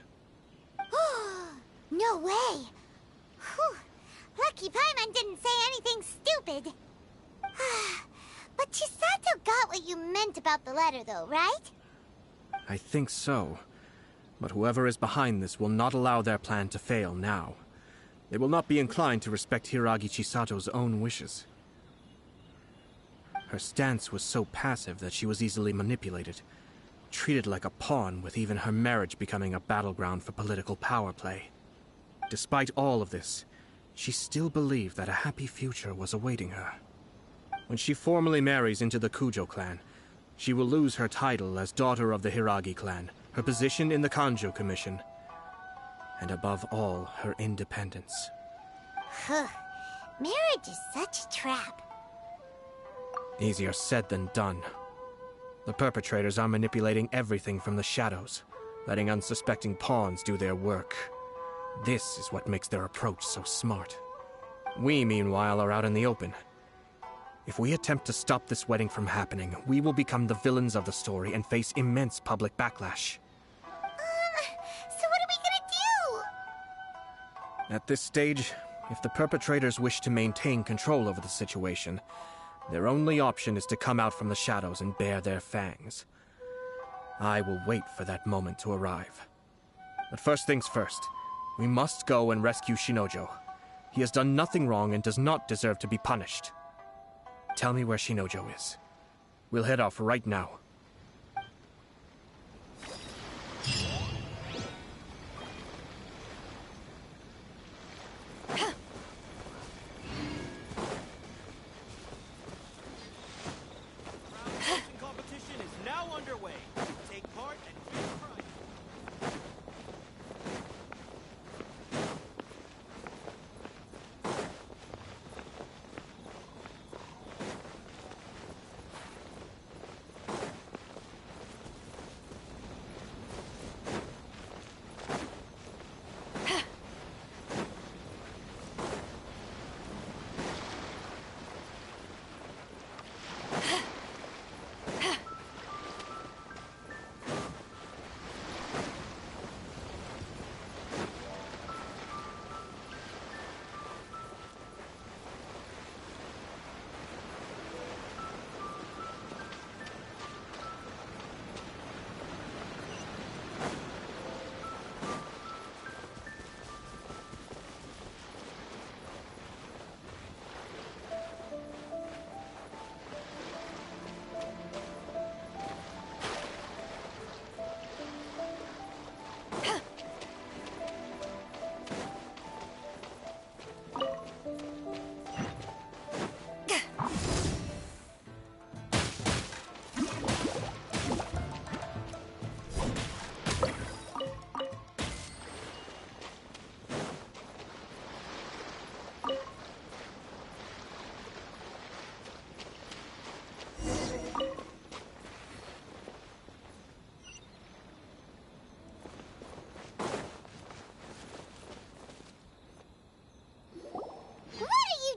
No way! Whew. Lucky Paimon didn't say anything stupid. But Chisato got what you meant about the letter though, right? I think so. But whoever is behind this will not allow their plan to fail now. They will not be inclined to respect Hiragi Chisato's own wishes. Her stance was so passive that she was easily manipulated, treated like a pawn, with even her marriage becoming a battleground for political power play. Despite all of this, she still believed that a happy future was awaiting her. When she formally marries into the Kujo clan, she will lose her title as daughter of the Hiragi clan, her position in the Kanjo Commission, and above all, her independence. Marriage is such a trap. Easier said than done. The perpetrators are manipulating everything from the shadows, letting unsuspecting pawns do their work. This is what makes their approach so smart. We, meanwhile, are out in the open. If we attempt to stop this wedding from happening, we will become the villains of the story and face immense public backlash. So what are we gonna do? At this stage, if the perpetrators wish to maintain control over the situation, their only option is to come out from the shadows and bare their fangs. I will wait for that moment to arrive. But first things first, we must go and rescue Shinojo. He has done nothing wrong and does not deserve to be punished. Tell me where Shinojo is. We'll head off right now. underway. Take part and win prize.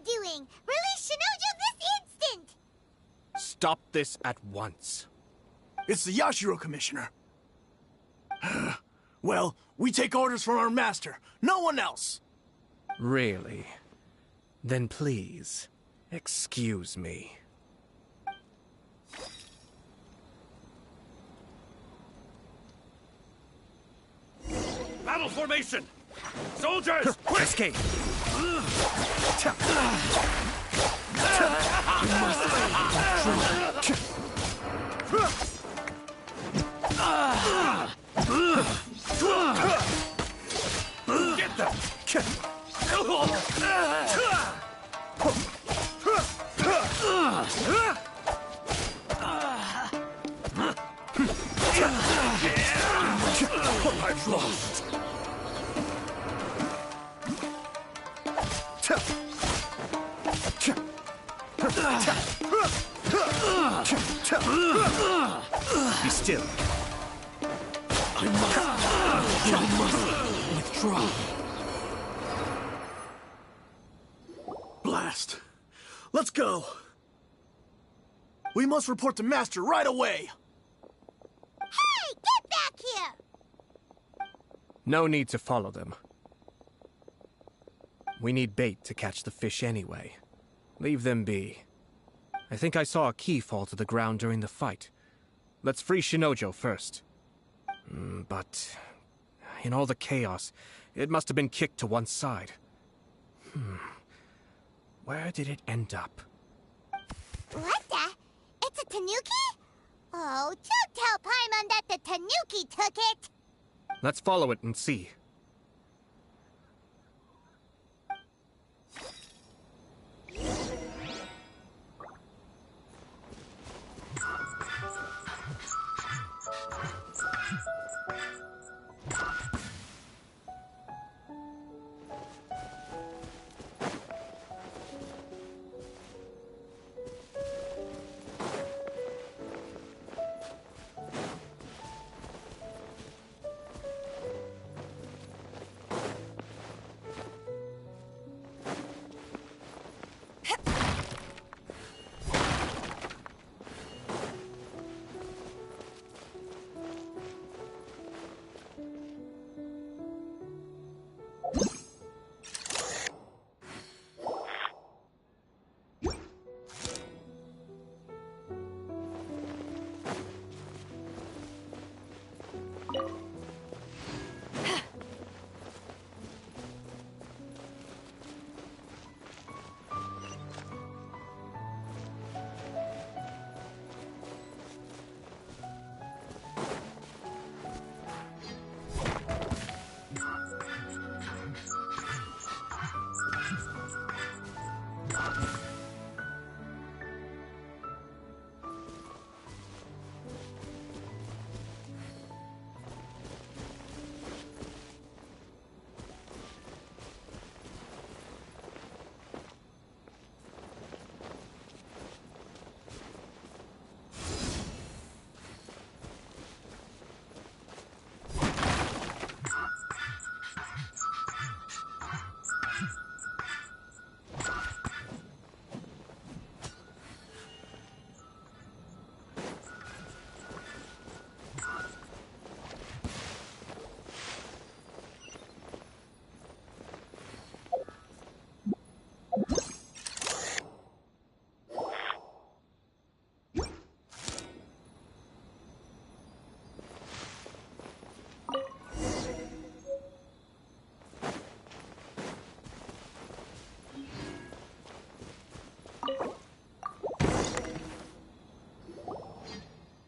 Doing? Release Shinojo this instant! Stop this at once. It's the Yashiro, Commissioner. Well, we take orders from our master. No one else. Really? Then please, excuse me. Battle formation! Soldiers, quick! Escape! Get them! I've lost. Be still. I must withdraw. Blast. Let's go. We must report to Master right away. Hey, get back here! No need to follow them. We need bait to catch the fish anyway. Leave them be. I think I saw a key fall to the ground during the fight. Let's free Shinojo first. But in all the chaos, it must have been kicked to one side. Where did it end up? What the? It's a tanuki? Oh, don't tell Paimon that the tanuki took it! Let's follow it and see.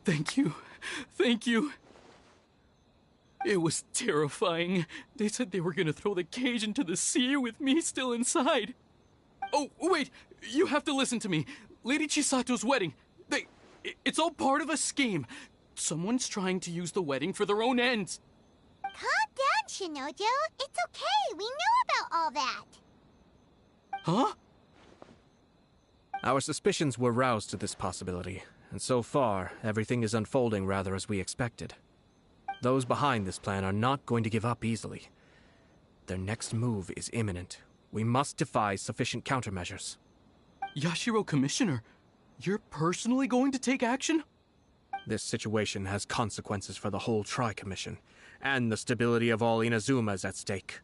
Thank you. Thank you. It was terrifying. They said they were gonna throw the cage into the sea with me still inside. Oh, wait! You have to listen to me. Lady Chisato's wedding. It's all part of a scheme. Someone's trying to use the wedding for their own ends. Calm down, Shinojo. It's okay. We knew about all that. Huh? Our suspicions were roused to this possibility, and so far, everything is unfolding rather as we expected. Those behind this plan are not going to give up easily. Their next move is imminent. We must devise sufficient countermeasures. Yashiro Commissioner, you're personally going to take action? This situation has consequences for the whole Tri-Commission, and the stability of all Inazuma is at stake.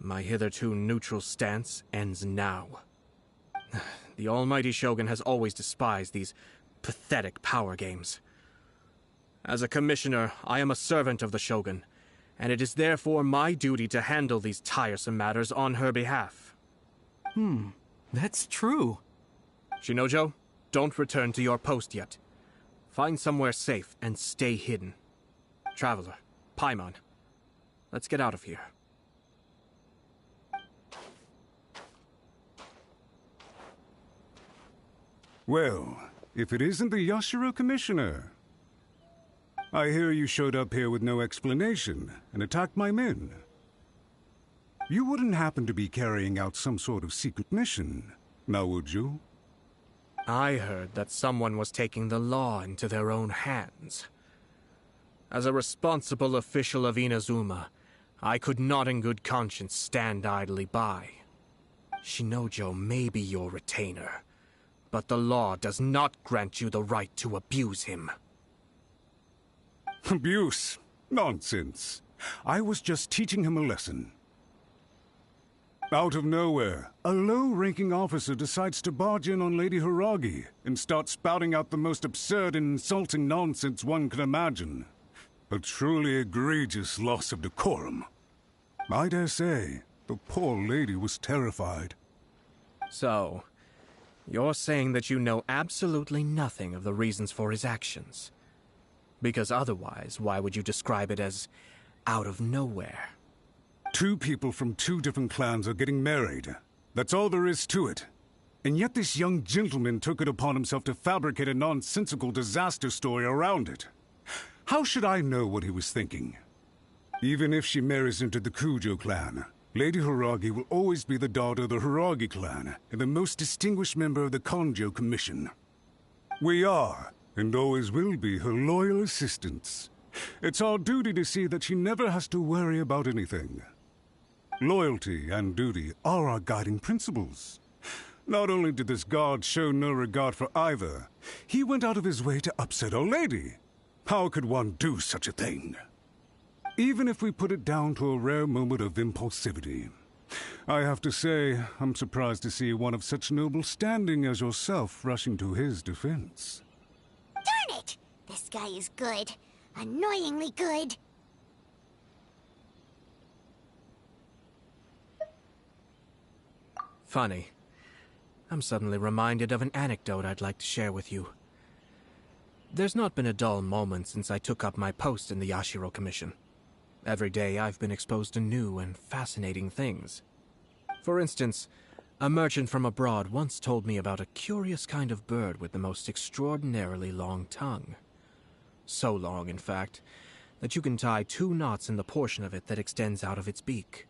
My hitherto neutral stance ends now. The almighty Shogun has always despised these pathetic power games. As a commissioner, I am a servant of the Shogun, and it is therefore my duty to handle these tiresome matters on her behalf. That's true. Shinojo, don't return to your post yet. Find somewhere safe and stay hidden. Traveler, Paimon, let's get out of here. Well, if it isn't the Yashiro Commissioner. I hear you showed up here with no explanation and attacked my men. You wouldn't happen to be carrying out some sort of secret mission, now would you? I heard that someone was taking the law into their own hands. As a responsible official of Inazuma, I could not in good conscience stand idly by. Shinojo may be your retainer, but the law does not grant you the right to abuse him. Abuse? Nonsense. I was just teaching him a lesson. Out of nowhere, a low-ranking officer decides to barge in on Lady Hiragi and start spouting out the most absurd and insulting nonsense one can imagine. A truly egregious loss of decorum. I dare say, the poor lady was terrified. So, you're saying that you know absolutely nothing of the reasons for his actions? Because otherwise, why would you describe it as out of nowhere? Two people from two different clans are getting married. That's all there is to it. And yet this young gentleman took it upon himself to fabricate a nonsensical disaster story around it. How should I know what he was thinking? Even if she marries into the Kujo clan, Lady Hiragi will always be the daughter of the Hiragi clan and the most distinguished member of the Konjo Commission. We are, and always will be, her loyal assistants. It's our duty to see that she never has to worry about anything. Loyalty and duty are our guiding principles. Not only did this guard show no regard for either, he went out of his way to upset our lady. How could one do such a thing? Even if we put it down to a rare moment of impulsivity. I have to say, I'm surprised to see one of such noble standing as yourself rushing to his defense. Darn it! This guy is good. Annoyingly good. Funny. I'm suddenly reminded of an anecdote I'd like to share with you. There's not been a dull moment since I took up my post in the Yashiro Commission. Every day I've been exposed to new and fascinating things. For instance, a merchant from abroad once told me about a curious kind of bird with the most extraordinarily long tongue. So long, in fact, that you can tie 2 knots in the portion of it that extends out of its beak.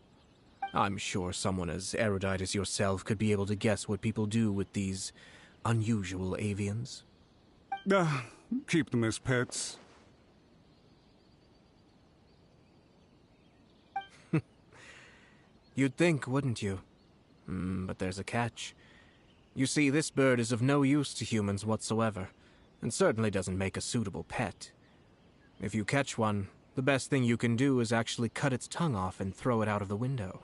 I'm sure someone as erudite as yourself could be able to guess what people do with these unusual avians. Keep them as pets. You'd think, wouldn't you? But there's a catch. You see, this bird is of no use to humans whatsoever, and certainly doesn't make a suitable pet. If you catch one, the best thing you can do is actually cut its tongue off and throw it out of the window.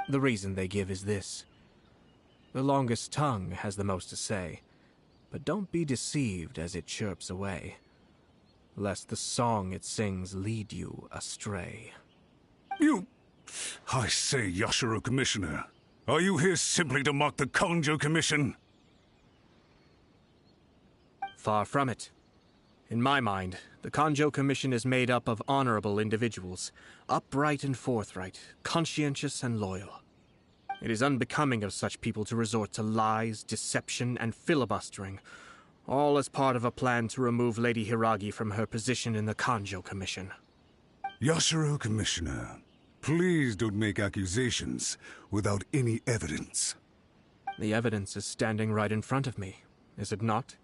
The reason they give is this. The longest tongue has the most to say, but don't be deceived as it chirps away, lest the song it sings lead you astray. I say, Yashiro Commissioner, are you here simply to mock the Konjo Commission? Far from it. In my mind, the Kanjo Commission is made up of honorable individuals, upright and forthright, conscientious and loyal. It is unbecoming of such people to resort to lies, deception, and filibustering, all as part of a plan to remove Lady Hiragi from her position in the Kanjo Commission. Yashiro, Commissioner, please don't make accusations without any evidence. The evidence is standing right in front of me, is it not?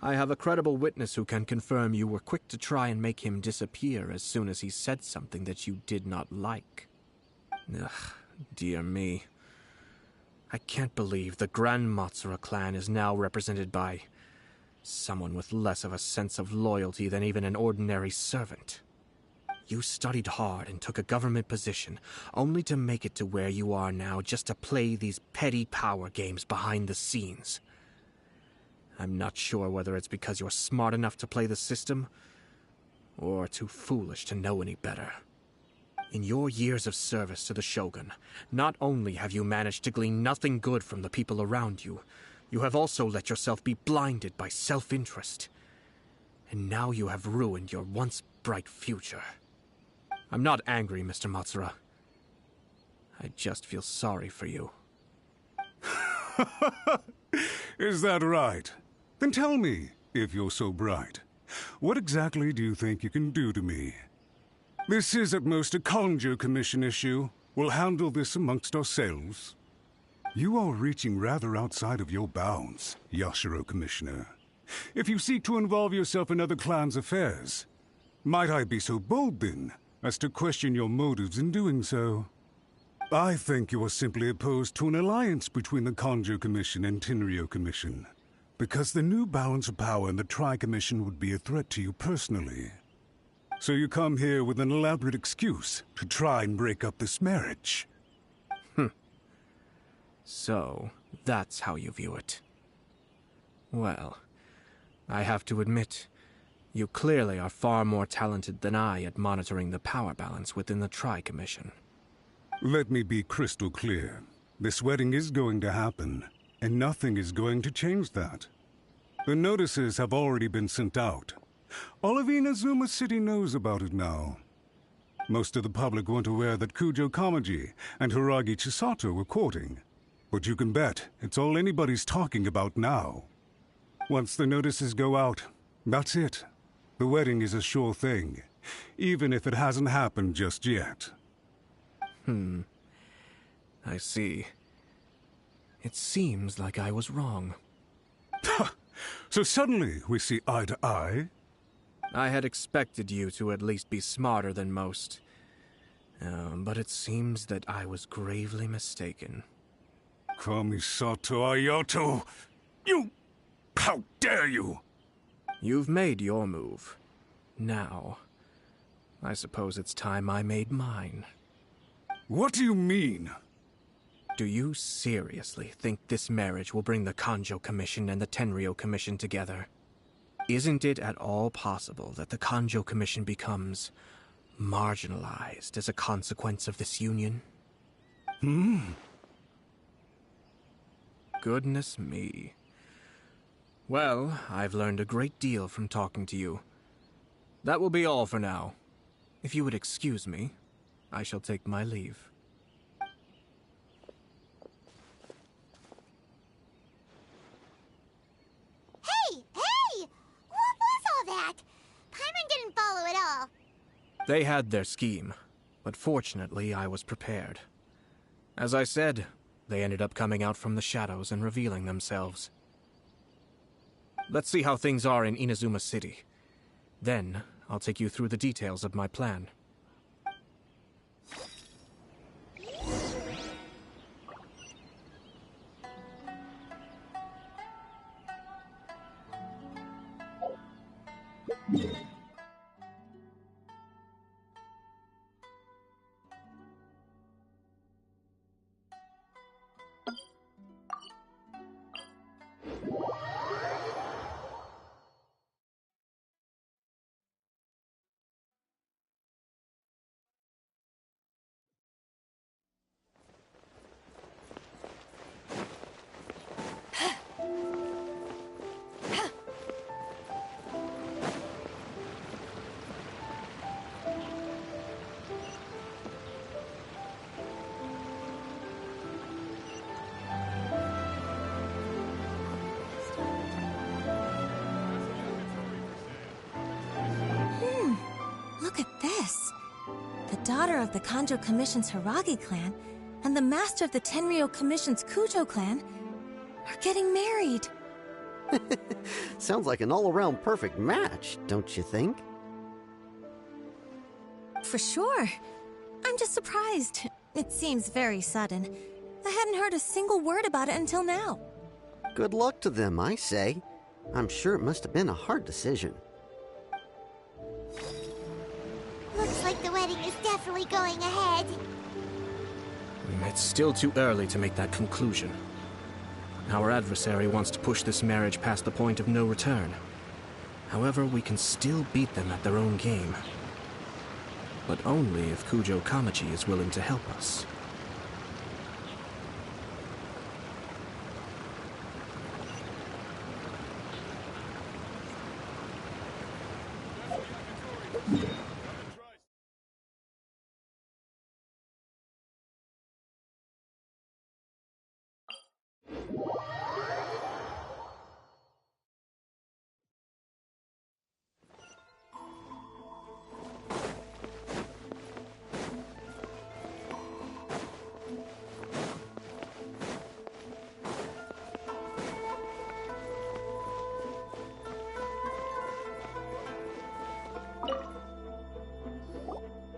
I have a credible witness who can confirm you were quick to try and make him disappear as soon as he said something that you did not like. Ugh, dear me. I can't believe the Grand Matsura clan is now represented by someone with less of a sense of loyalty than even an ordinary servant. You studied hard and took a government position, only to make it to where you are now just to play these petty power games behind the scenes. I'm not sure whether it's because you're smart enough to play the system, or too foolish to know any better. In your years of service to the Shogun, not only have you managed to glean nothing good from the people around you, you have also let yourself be blinded by self-interest. And now you have ruined your once bright future. I'm not angry, Mr. Matsura. I just feel sorry for you. Is that right? Then tell me, if you're so bright, what exactly do you think you can do to me? This is at most a Kanjo Commission issue. We'll handle this amongst ourselves. You are reaching rather outside of your bounds, Yashiro, Commissioner. If you seek to involve yourself in other clans' affairs, might I be so bold, then, as to question your motives in doing so? I think you are simply opposed to an alliance between the Kanjo Commission and Tenryo Commission, because the new balance of power in the Tri-Commission would be a threat to you personally. So you come here with an elaborate excuse to try and break up this marriage. So, that's how you view it. Well, I have to admit, you clearly are far more talented than I at monitoring the power balance within the Tri-Commission. Let me be crystal clear. This wedding is going to happen, and nothing is going to change that. The notices have already been sent out. All of Inazuma City knows about it now. Most of the public weren't aware that Kujo Kamaji and Hiragi Chisato were courting. But you can bet it's all anybody's talking about now. Once the notices go out, that's it. The wedding is a sure thing, even if it hasn't happened just yet. I see. It seems like I was wrong. So suddenly we see eye to eye? I had expected you to at least be smarter than most. But it seems that I was gravely mistaken. Kamisato Ayato! You! How dare you! You've made your move. Now, I suppose it's time I made mine. What do you mean? Do you seriously think this marriage will bring the Kanjo Commission and the Tenryo Commission together? Isn't it at all possible that the Kanjo Commission becomes marginalized as a consequence of this union? Goodness me. Well, I've learned a great deal from talking to you. That will be all for now. If you would excuse me, I shall take my leave. Hey! What was all that? Paimon didn't follow at all. They had their scheme, but fortunately I was prepared. As I said, they ended up coming out from the shadows and revealing themselves. Let's see how things are in Inazuma City. Then, I'll take you through the details of my plan. The daughter of the Kanjo Commission's Hiragi clan and the master of the Tenryou Commission's Kujo clan are getting married. Sounds like an all-around perfect match, don't you think? For sure. I'm just surprised. It seems very sudden. I hadn't heard a single word about it until now. Good luck to them, I say. I'm sure it must have been a hard decision. Looks like the wedding is definitely going ahead. It's still too early to make that conclusion. Our adversary wants to push this marriage past the point of no return. However, we can still beat them at their own game. But only if Kujo Kamaji is willing to help us.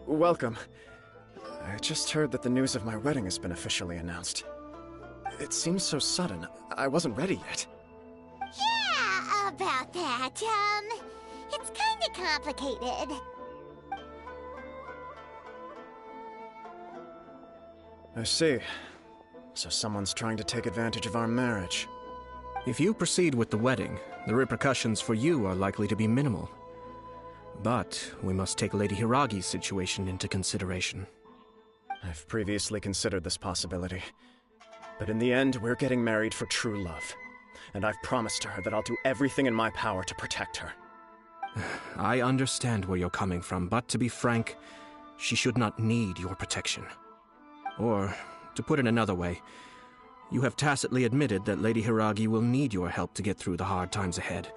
Welcome. I just heard that the news of my wedding has been officially announced. It seems so sudden. I wasn't ready yet. Yeah, about that. It's kinda complicated. I see. So someone's trying to take advantage of our marriage. If you proceed with the wedding, the repercussions for you are likely to be minimal. But we must take Lady Hiragi's situation into consideration. I've previously considered this possibility. But in the end, we're getting married for true love. And I've promised her that I'll do everything in my power to protect her. I understand where you're coming from, but to be frank, she should not need your protection. Or, to put it another way, you have tacitly admitted that Lady Hiragi will need your help to get through the hard times ahead,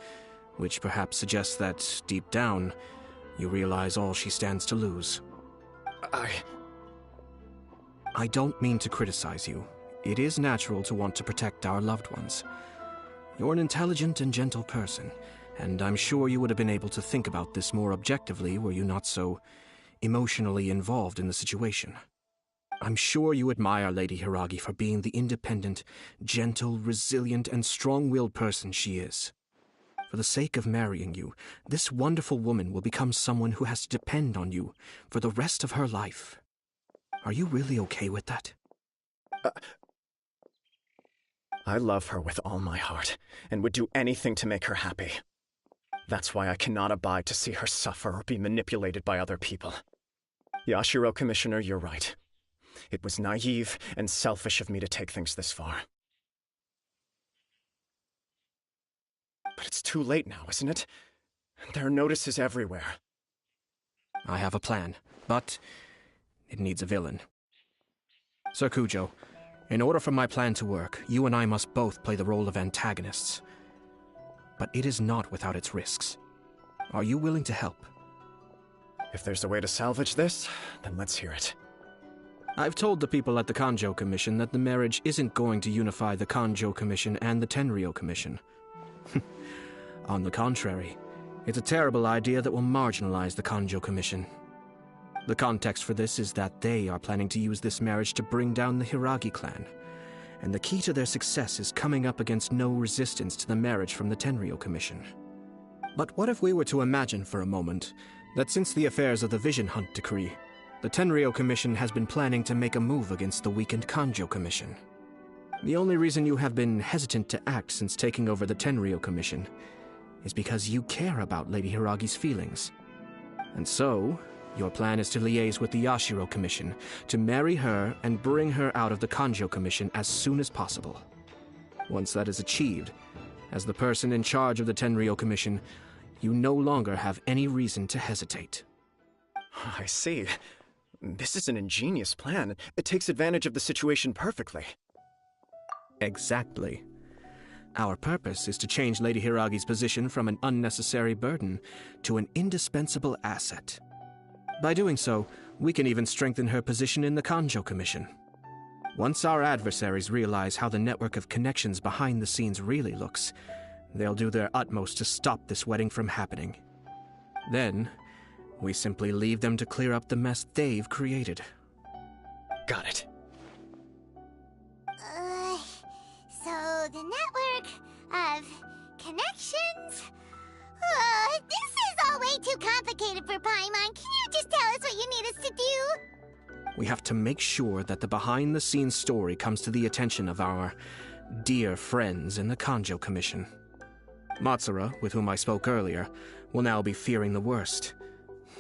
which perhaps suggests that, deep down, you realize all she stands to lose. I don't mean to criticize you. It is natural to want to protect our loved ones. You're an intelligent and gentle person, and I'm sure you would have been able to think about this more objectively were you not so emotionally involved in the situation. I'm sure you admire Lady Hiragi for being the independent, gentle, resilient, and strong-willed person she is. For the sake of marrying you, this wonderful woman will become someone who has to depend on you for the rest of her life. Are you really okay with that? I love her with all my heart, and would do anything to make her happy. That's why I cannot abide to see her suffer or be manipulated by other people. Yashiro Commissioner, you're right. It was naive and selfish of me to take things this far. But it's too late now, isn't it? There are notices everywhere. I have a plan, but it needs a villain. Sir Kujo, in order for my plan to work, you and I must both play the role of antagonists. But it is not without its risks. Are you willing to help? If there's a way to salvage this, then let's hear it. I've told the people at the Kanjo Commission that the marriage isn't going to unify the Kanjo Commission and the Tenryou Commission. On the contrary, it's a terrible idea that will marginalize the Kanjo Commission. The context for this is that they are planning to use this marriage to bring down the Hiragi clan, and the key to their success is coming up against no resistance to the marriage from the Tenryou Commission. But what if we were to imagine for a moment that since the affairs of the Vision Hunt Decree, the Tenryou Commission has been planning to make a move against the weakened Kanjo Commission? The only reason you have been hesitant to act since taking over the Tenryou Commission is because you care about Lady Hiragi's feelings. And so, your plan is to liaise with the Yashiro Commission to marry her and bring her out of the Kanjo Commission as soon as possible. Once that is achieved, as the person in charge of the Tenryou Commission, you no longer have any reason to hesitate. I see. This is an ingenious plan. It takes advantage of the situation perfectly. Exactly. Our purpose is to change Lady Hiragi's position from an unnecessary burden to an indispensable asset. By doing so, We can even strengthen her position in the Kanjo Commission. Once our adversaries realize how the network of connections behind the scenes really looks, they'll do their utmost to stop this wedding from happening. Then, we simply leave them to clear up the mess they've created. Got it. So the network of connections? This is all way too complicated for Paimon. Can you just tell us what you need us to do? We have to make sure that the behind-the-scenes story comes to the attention of our dear friends in the Kanjo Commission. Matsura, with whom I spoke earlier, will now be fearing the worst.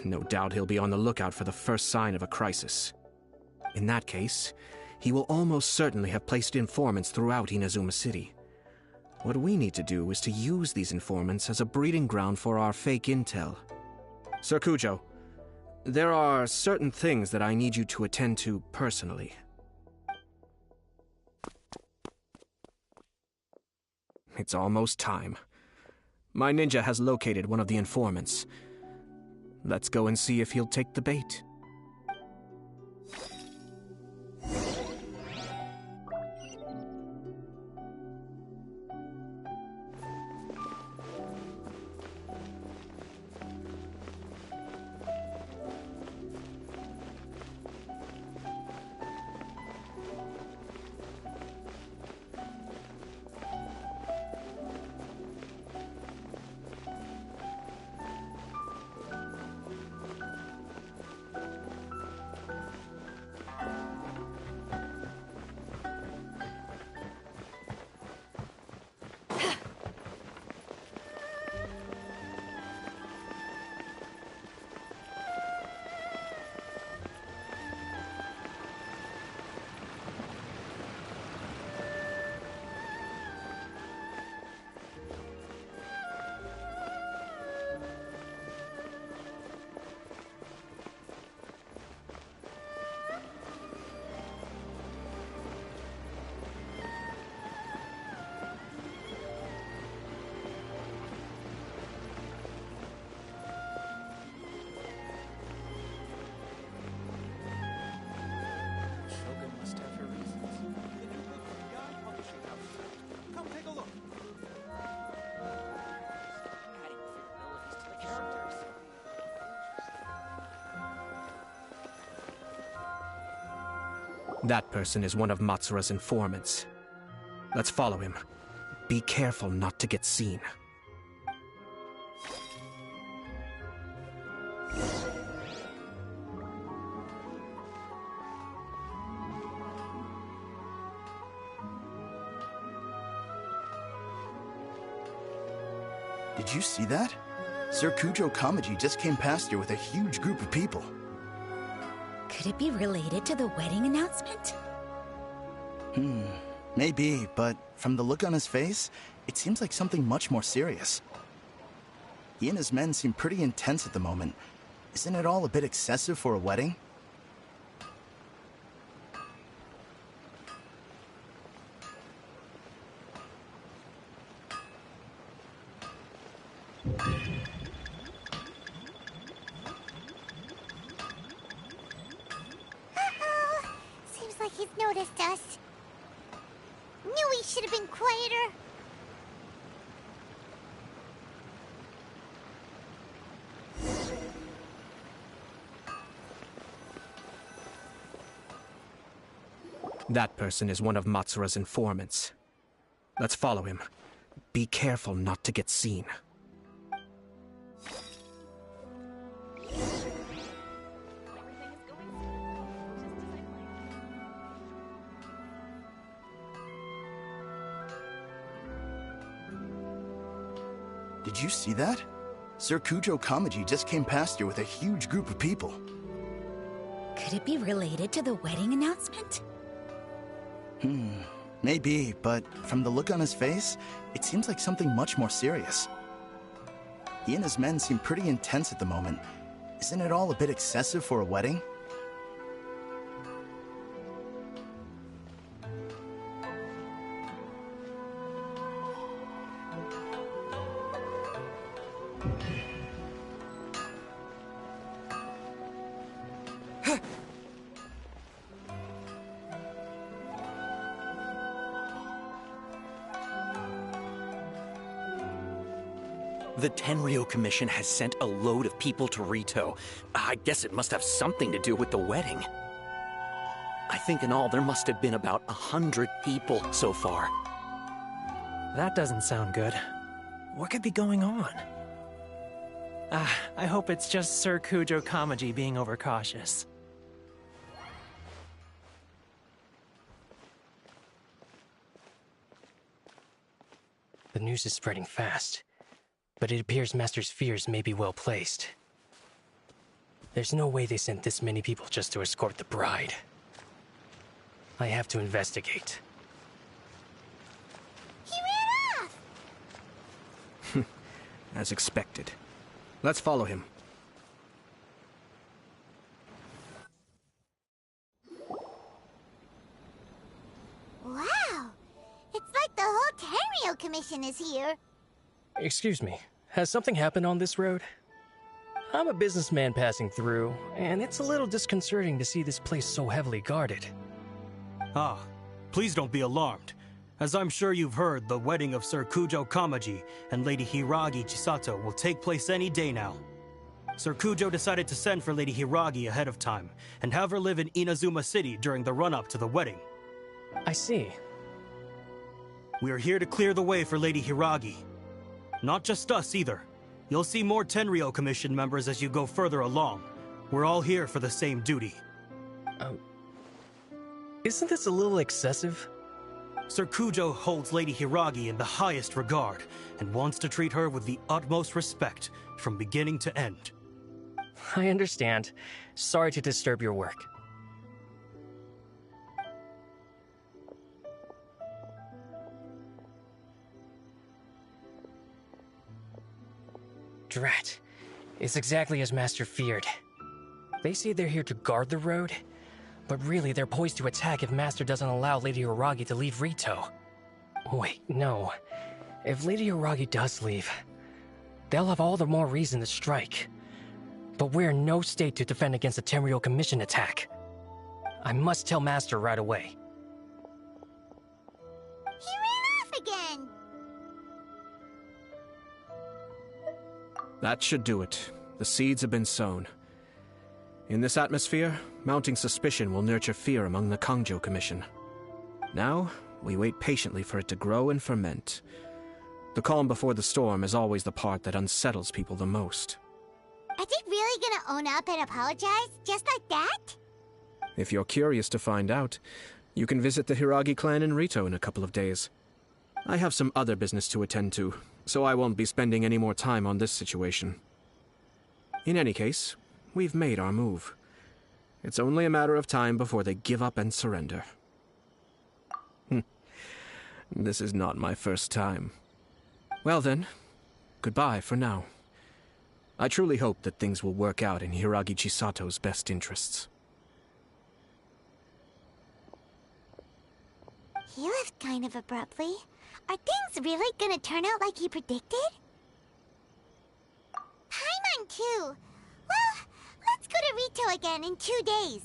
No doubt he'll be on the lookout for the first sign of a crisis. In that case, he will almost certainly have placed informants throughout Inazuma City. What we need to do is to use these informants as a breeding ground for our fake intel. Sir Kujo, there are certain things that I need you to attend to personally. It's almost time. My ninja has located one of the informants. Let's go and see if he'll take the bait. That person is one of Matsura's informants. Let's follow him. Be careful not to get seen. Did you see that? Sir Kujo Kamaji just came past here with a huge group of people. Could it be related to the wedding announcement? Maybe, but from the look on his face, it seems like something much more serious. He and his men seem pretty intense at the moment. Isn't it all a bit excessive for a wedding? Seems like he's noticed us. Knew we should have been quieter. That person is one of Matsura's informants. Let's follow him. Be careful not to get seen. Did you see that? Sir Kujo Kamaji just came past here with a huge group of people. Could it be related to the wedding announcement? Maybe, but from the look on his face, it seems like something much more serious. He and his men seem pretty intense at the moment. Isn't it all a bit excessive for a wedding? The Tenryo Commission has sent a load of people to Rito. I guess it must have something to do with the wedding. I think in all there must have been about 100 people so far. That doesn't sound good. What could be going on? I hope it's just Sir Kujo Kamaji being overcautious. The news is spreading fast, but it appears Master's fears may be well placed. There's no way they sent this many people just to escort the bride. I have to investigate. He ran off! As expected. Let's follow him. Wow! It's like the whole Tenryo Commission is here. Excuse me, has something happened on this road? I'm a businessman passing through, and it's a little disconcerting to see this place so heavily guarded. Ah, please don't be alarmed. As I'm sure you've heard, the wedding of Sir Kujo Kamaji and Lady Hiragi Chisato will take place any day now. Sir Kujo decided to send for Lady Hiragi ahead of time, and have her live in Inazuma City during the run-up to the wedding. I see. We are here to clear the way for Lady Hiragi. Not just us, either. You'll see more Tenryo Commission members as you go further along. We're all here for the same duty. Isn't this a little excessive? Sir Kujo holds Lady Hiragi in the highest regard, and wants to treat her with the utmost respect, from beginning to end. I understand. Sorry to disturb your work. Drat. It's exactly as Master feared. They say they're here to guard the road, but really they're poised to attack if Master doesn't allow Lady Hiragi to leave Rito. Wait, no. If Lady Hiragi does leave, they'll have all the more reason to strike. But we're in no state to defend against a Tenryo Commission attack. I must tell Master right away. He ran off again! That should do it. The seeds have been sown. In this atmosphere, mounting suspicion will nurture fear among the Kangjo Commission. Now, we wait patiently for it to grow and ferment. The calm before the storm is always the part that unsettles people the most. Are they really gonna own up and apologize, just like that? If you're curious to find out, you can visit the Hiragi clan in Rito in a couple of days. I have some other business to attend to, so I won't be spending any more time on this situation. In any case, we've made our move. It's only a matter of time before they give up and surrender. This is not my first time. Well then, goodbye for now. I truly hope that things will work out in Hiragi Chisato's best interests. He left kind of abruptly. Are things really gonna turn out like he predicted? Paimon too. Well, let's go to Rito again in 2 days.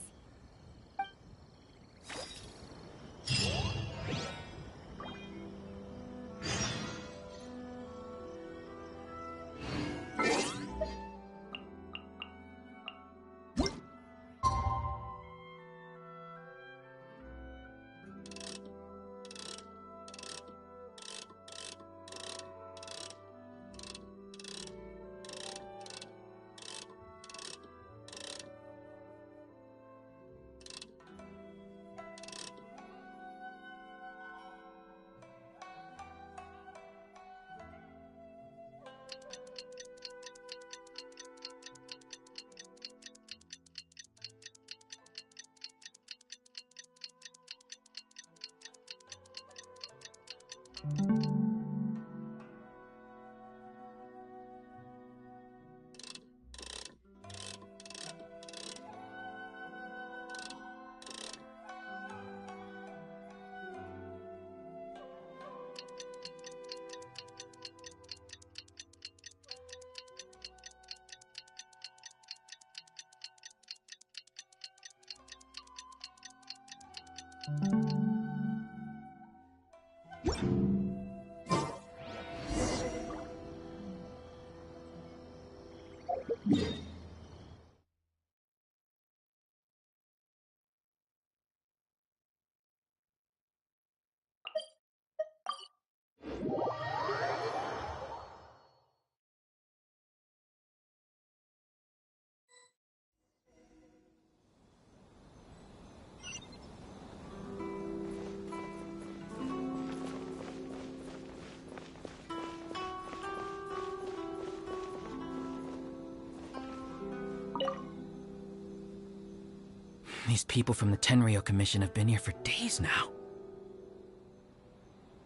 These people from the Tenryou Commission have been here for days now.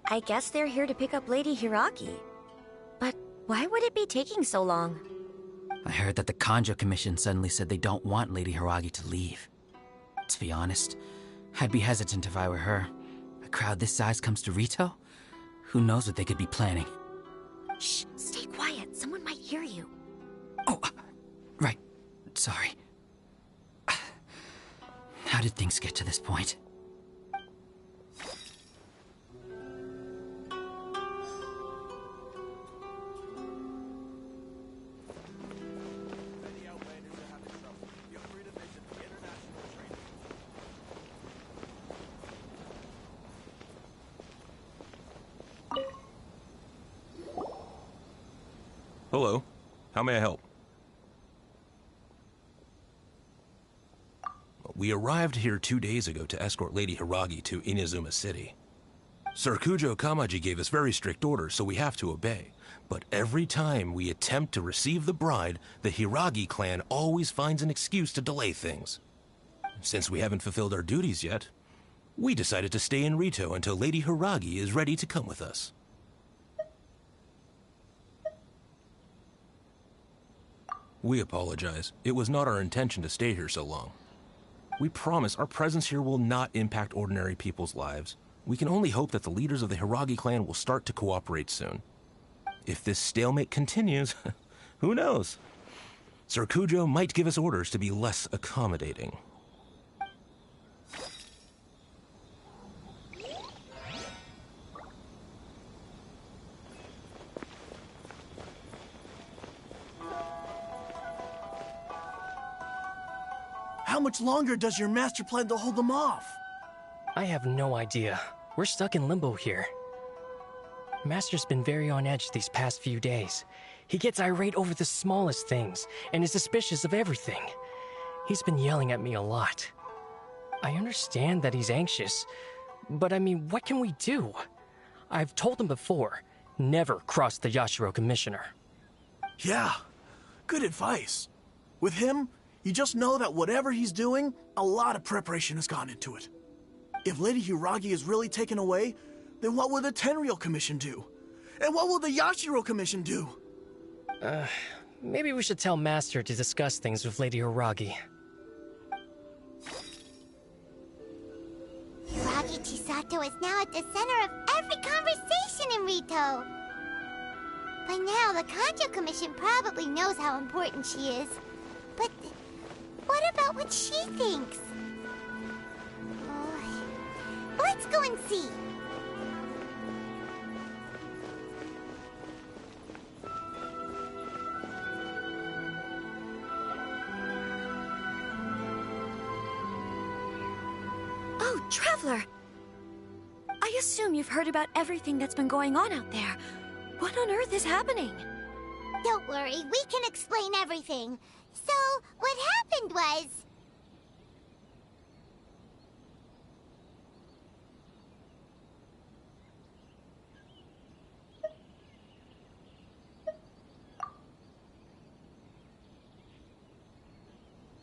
I guess they're here to pick up Lady Hiragi. But why would it be taking so long? I heard that the Kanjo Commission suddenly said they don't want Lady Hiragi to leave. To be honest, I'd be hesitant if I were her. A crowd this size comes to Rito? Who knows what they could be planning? Shh, stay quiet. Someone might hear you. Right. Sorry. How did things get to this point? Hello. How may I help? We arrived here 2 days ago to escort Lady Hiragi to Inazuma City. Sir Kujo Kamaji gave us very strict orders, so we have to obey. But every time we attempt to receive the bride, the Hiragi clan always finds an excuse to delay things. Since we haven't fulfilled our duties yet, we decided to stay in Rito until Lady Hiragi is ready to come with us. We apologize. It was not our intention to stay here so long. We promise our presence here will not impact ordinary people's lives. We can only hope that the leaders of the Hiragi clan will start to cooperate soon. If this stalemate continues, who knows? Sir Kujo might give us orders to be less accommodating. How much longer does your master plan to hold them off? I have no idea. We're stuck in limbo here. Master's been very on edge these past few days. He gets irate over the smallest things and is suspicious of everything. He's been yelling at me a lot. I understand that he's anxious, but I mean, what can we do? I've told him before, never cross the Yashiro Commissioner. Yeah, good advice. With him, you just know that whatever he's doing, a lot of preparation has gone into it. If Lady Hiragi is really taken away, then what will the Tenryou Commission do? And what will the Yashiro Commission do? Maybe we should tell Master to discuss things with Lady Hiragi. Hiragi Chisato is now at the center of every conversation in Rito. By now, the Kanjo Commission probably knows how important she is. But what about what she thinks? Let's go and see. Oh, Traveler! I assume you've heard about everything that's been going on out there. What on earth is happening? Don't worry, we can explain everything. So, what happened was...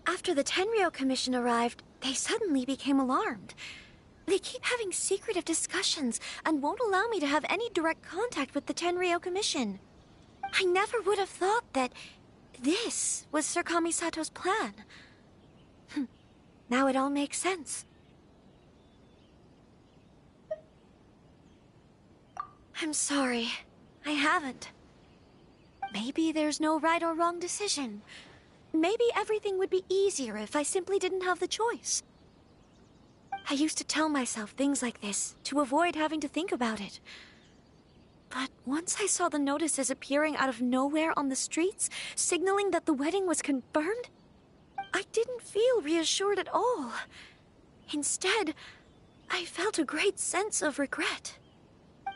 After the Tenryou Commission arrived, they suddenly became alarmed. They keep having secretive discussions and won't allow me to have any direct contact with the Tenryou Commission. I never would have thought that this was Sir Kamisato's plan. Now it all makes sense. I'm sorry. I haven't. Maybe there's no right or wrong decision. Maybe everything would be easier if I simply didn't have the choice. I used to tell myself things like this to avoid having to think about it. But once I saw the notices appearing out of nowhere on the streets, signaling that the wedding was confirmed, I didn't feel reassured at all. Instead, I felt a great sense of regret.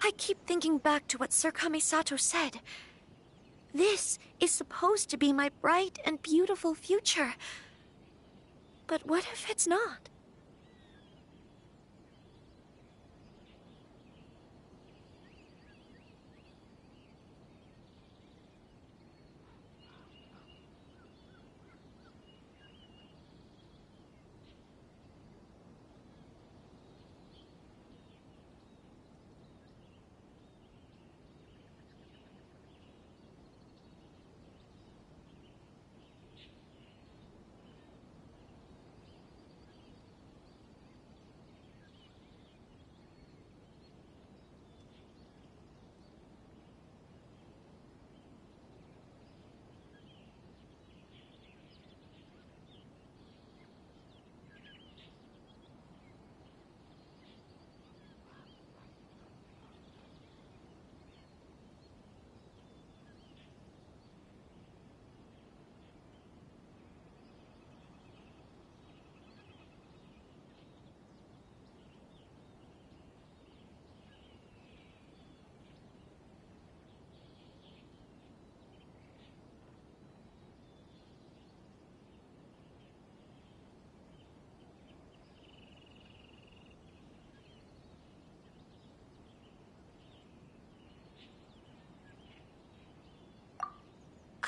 I keep thinking back to what Sir Kamisato said. This is supposed to be my bright and beautiful future. But what if it's not?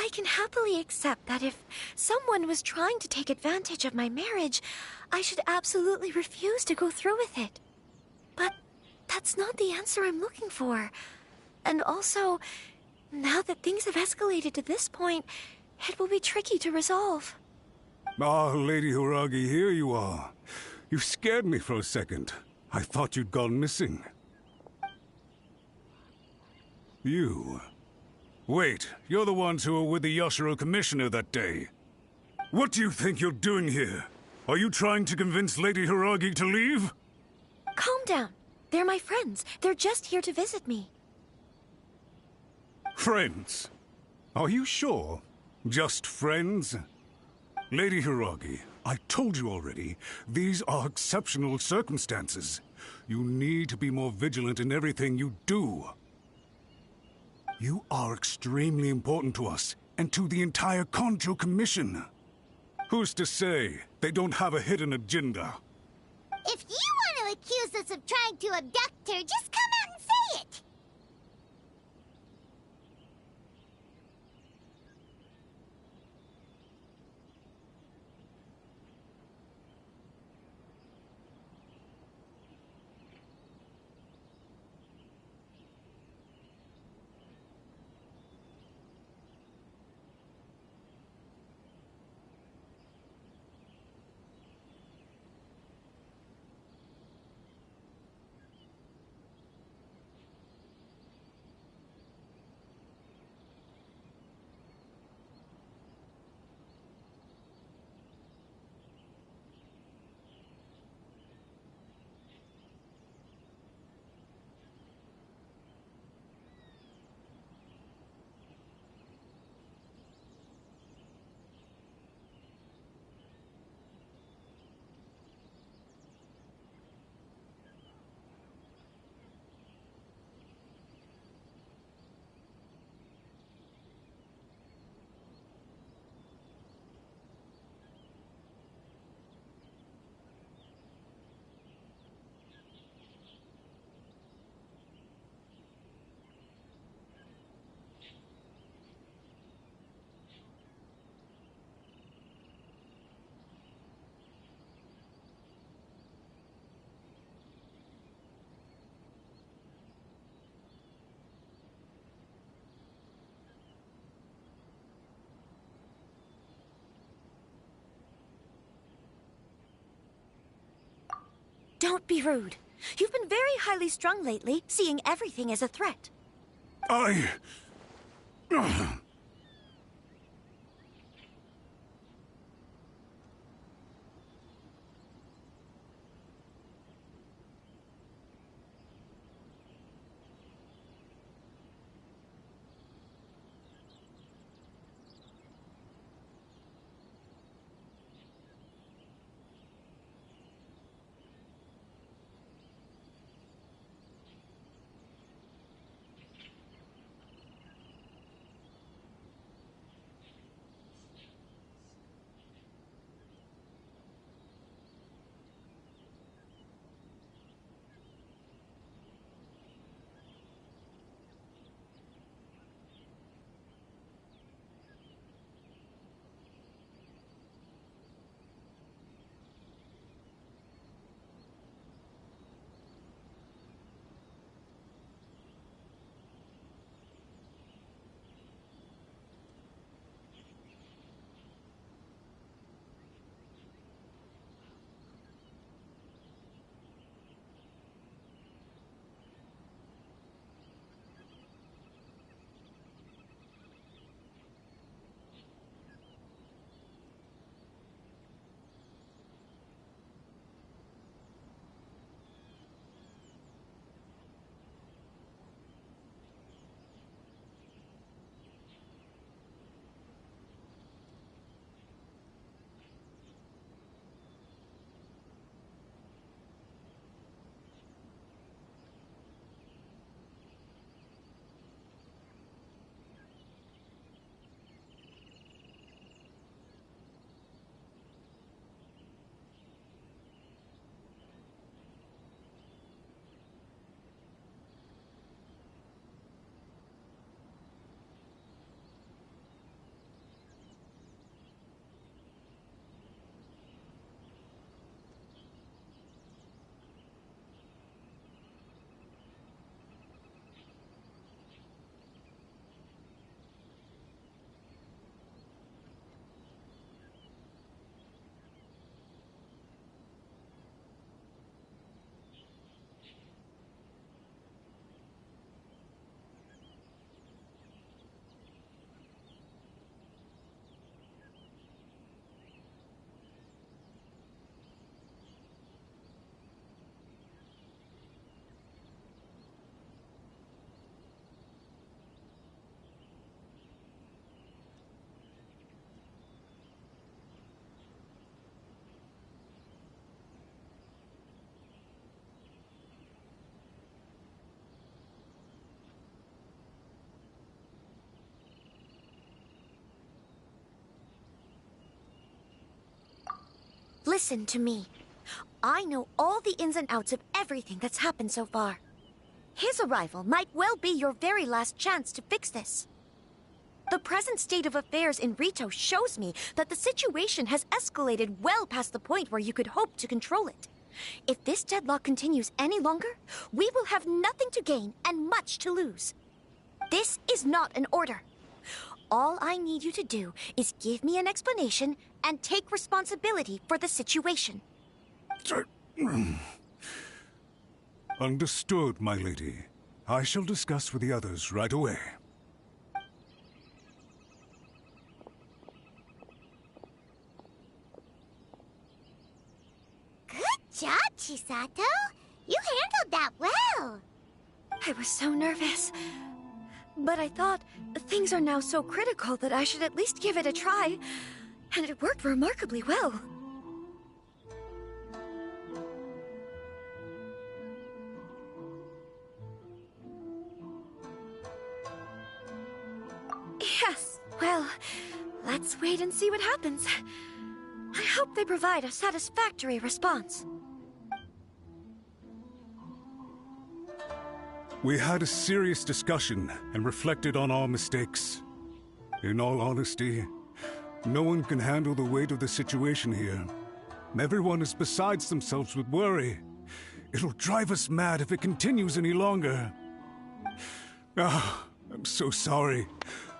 I can happily accept that if someone was trying to take advantage of my marriage, I should absolutely refuse to go through with it. But that's not the answer I'm looking for. And also, now that things have escalated to this point, it will be tricky to resolve. Ah, Lady Hiragi, here you are. You scared me for a second. I thought you'd gone missing. You... Wait, you're the ones who were with the Yoshiro Commissioner that day. What do you think you're doing here? Are you trying to convince Lady Hiragi to leave? Calm down. They're my friends. They're just here to visit me. Friends? Are you sure? Just friends? Lady Hiragi, I told you already, these are exceptional circumstances. You need to be more vigilant in everything you do. You are extremely important to us, and to the entire Kanjo Commission. Who's to say they don't have a hidden agenda? If you want to accuse us of trying to abduct her, just come out and say it! Don't be rude. You've been very highly strung lately, seeing everything as a threat. Listen to me. I know all the ins and outs of everything that's happened so far. His arrival might well be your very last chance to fix this. The present state of affairs in Rito shows me that the situation has escalated well past the point where you could hope to control it. If this deadlock continues any longer, we will have nothing to gain and much to lose. This is not an order. All I need you to do is give me an explanation and take responsibility for the situation. Understood, my lady. I shall discuss with the others right away. Good job, Chisato. You handled that well. I was so nervous. But I thought, things are now so critical that I should at least give it a try. And it worked remarkably well. Yes, well, let's wait and see what happens. I hope they provide a satisfactory response. We had a serious discussion and reflected on our mistakes. In all honesty, no one can handle the weight of the situation here. Everyone is besides themselves with worry. It'll drive us mad if it continues any longer. I'm so sorry.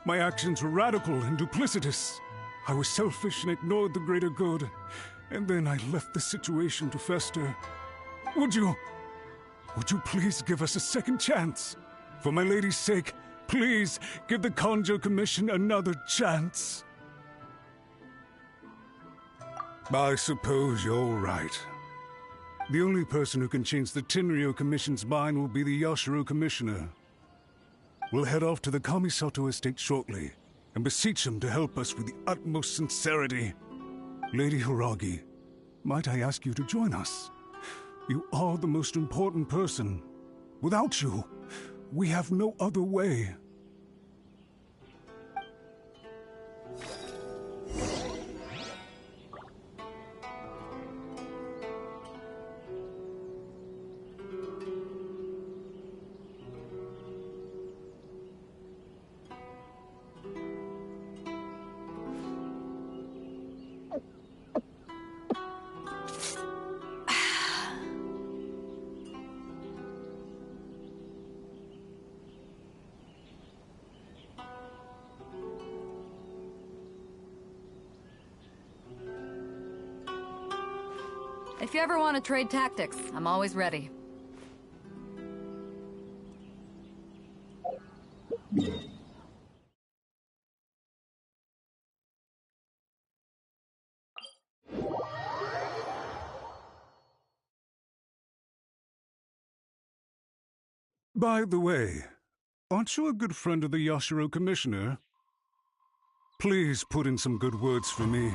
My actions were radical and duplicitous. I was selfish and ignored the greater good. And then I left the situation to fester. Would you please give us a second chance? For my lady's sake, please give the Conjo Commission another chance. I suppose you're right. The only person who can change the Tenryou Commission's mind will be the Yashiro Commissioner. We'll head off to the Kamisato estate shortly and beseech him to help us with the utmost sincerity. Lady Hiragi, might I ask you to join us? You are the most important person. Without you, we have no other way. If you ever want to trade tactics, I'm always ready. By the way, aren't you a good friend of the Yashiro Commissioner? Please put in some good words for me.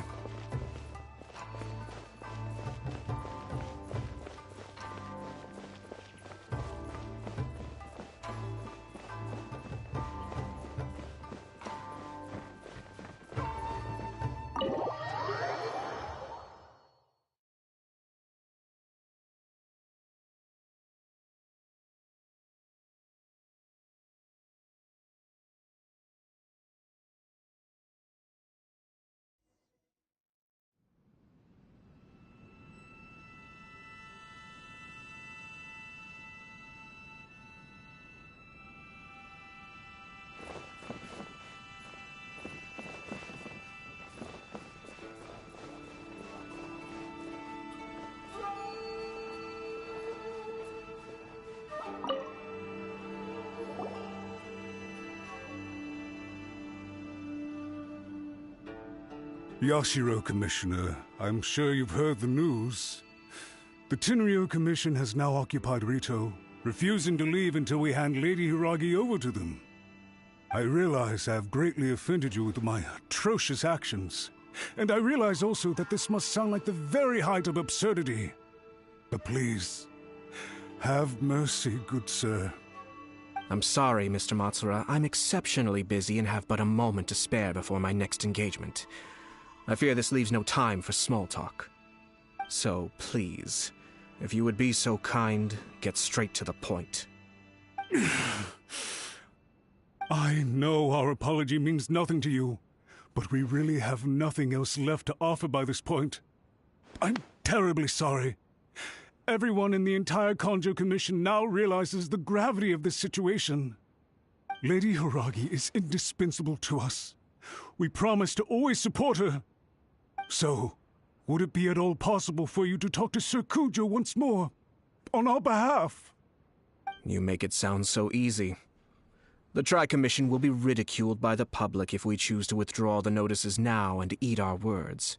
Yashiro Commissioner, I'm sure you've heard the news. The Tenryou Commission has now occupied Rito, refusing to leave until we hand Lady Hiragi over to them. I realize I have greatly offended you with my atrocious actions, and I realize also that this must sound like the very height of absurdity. But please, have mercy, good sir. I'm sorry, Mr. Matsura. I'm exceptionally busy and have but a moment to spare before my next engagement. I fear this leaves no time for small talk. So please, if you would be so kind, get straight to the point. I know our apology means nothing to you, but we really have nothing else left to offer by this point. I'm terribly sorry. Everyone in the entire Kanjo Commission now realizes the gravity of this situation. Lady Hiragi is indispensable to us. We promise to always support her. So, would it be at all possible for you to talk to Sir Kujo once more, on our behalf? You make it sound so easy. The Tri-Commission will be ridiculed by the public if we choose to withdraw the notices now and eat our words.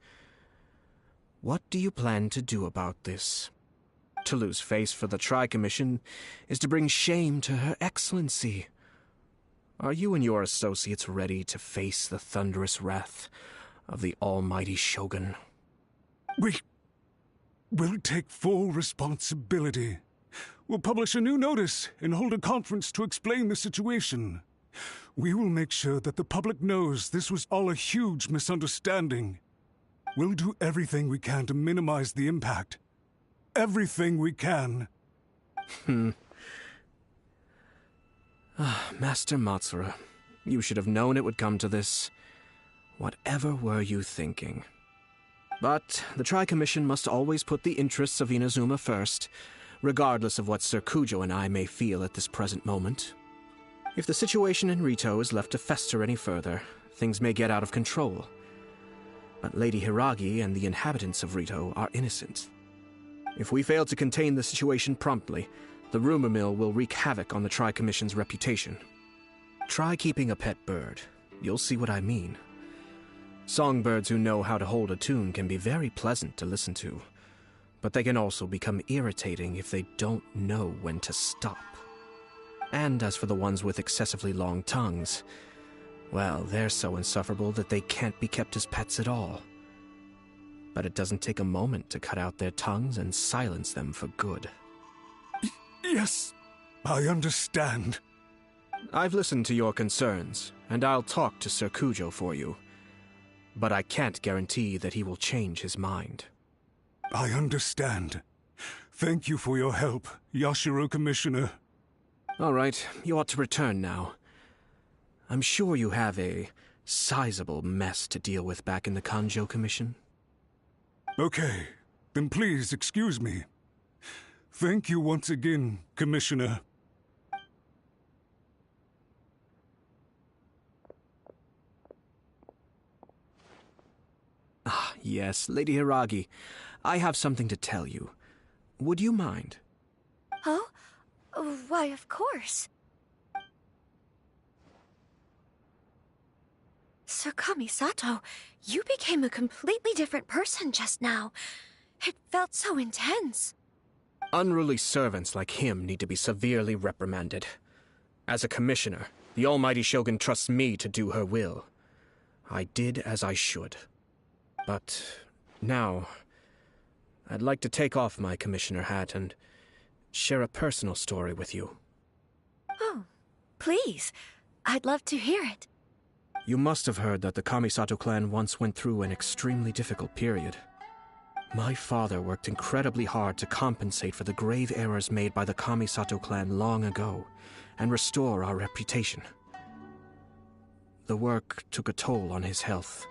What do you plan to do about this? To lose face for the Tri-Commission is to bring shame to Her Excellency. Are you and your associates ready to face the thunderous wrath of the almighty Shogun? We will take full responsibility. We'll publish a new notice and hold a conference to explain the situation. We will make sure that the public knows this was all a huge misunderstanding. We'll do everything we can to minimize the impact. Everything we can. Master Matsura, you should have known it would come to this. Whatever were you thinking? But the Tri-Commission must always put the interests of Inazuma first, regardless of what Sir Kujo and I may feel at this present moment. If the situation in Rito is left to fester any further, things may get out of control. But Lady Hiragi and the inhabitants of Rito are innocent. If we fail to contain the situation promptly, the rumor mill will wreak havoc on the Tri-Commission's reputation. Try keeping a pet bird. You'll see what I mean. Songbirds who know how to hold a tune can be very pleasant to listen to, but they can also become irritating if they don't know when to stop. And as for the ones with excessively long tongues, well, they're so insufferable that they can't be kept as pets at all. But it doesn't take a moment to cut out their tongues and silence them for good. Yes, I understand. I've listened to your concerns, and I'll talk to Sir Kujo for you. But I can't guarantee that he will change his mind. I understand. Thank you for your help, Yashiro Commissioner. All right, you ought to return now. I'm sure you have a sizable mess to deal with back in the Kanjo Commission. Okay, then please excuse me. Thank you once again, Commissioner. Ah, yes, Lady Hiragi. I have something to tell you. Would you mind? Oh? Why, of course. Sir Kamisato, you became a completely different person just now. It felt so intense. Unruly servants like him need to be severely reprimanded. As a commissioner, the almighty Shogun trusts me to do her will. I did as I should. But now, I'd like to take off my commissioner hat and share a personal story with you. Oh, please. I'd love to hear it. You must have heard that the Kamisato clan once went through an extremely difficult period. My father worked incredibly hard to compensate for the grave errors made by the Kamisato clan long ago and restore our reputation. The work took a toll on his health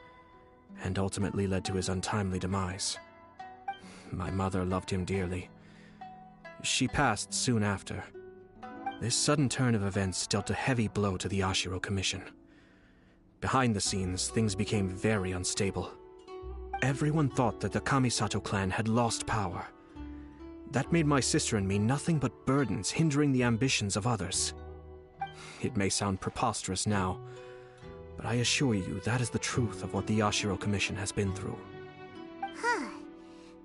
and ultimately led to his untimely demise. My mother loved him dearly. She passed soon after. This sudden turn of events dealt a heavy blow to the Yashiro Commission. Behind the scenes, things became very unstable. Everyone thought that the Kamisato clan had lost power. That made my sister and me nothing but burdens hindering the ambitions of others. It may sound preposterous now, but I assure you that is the truth of what the Yashiro Commission has been through. Huh.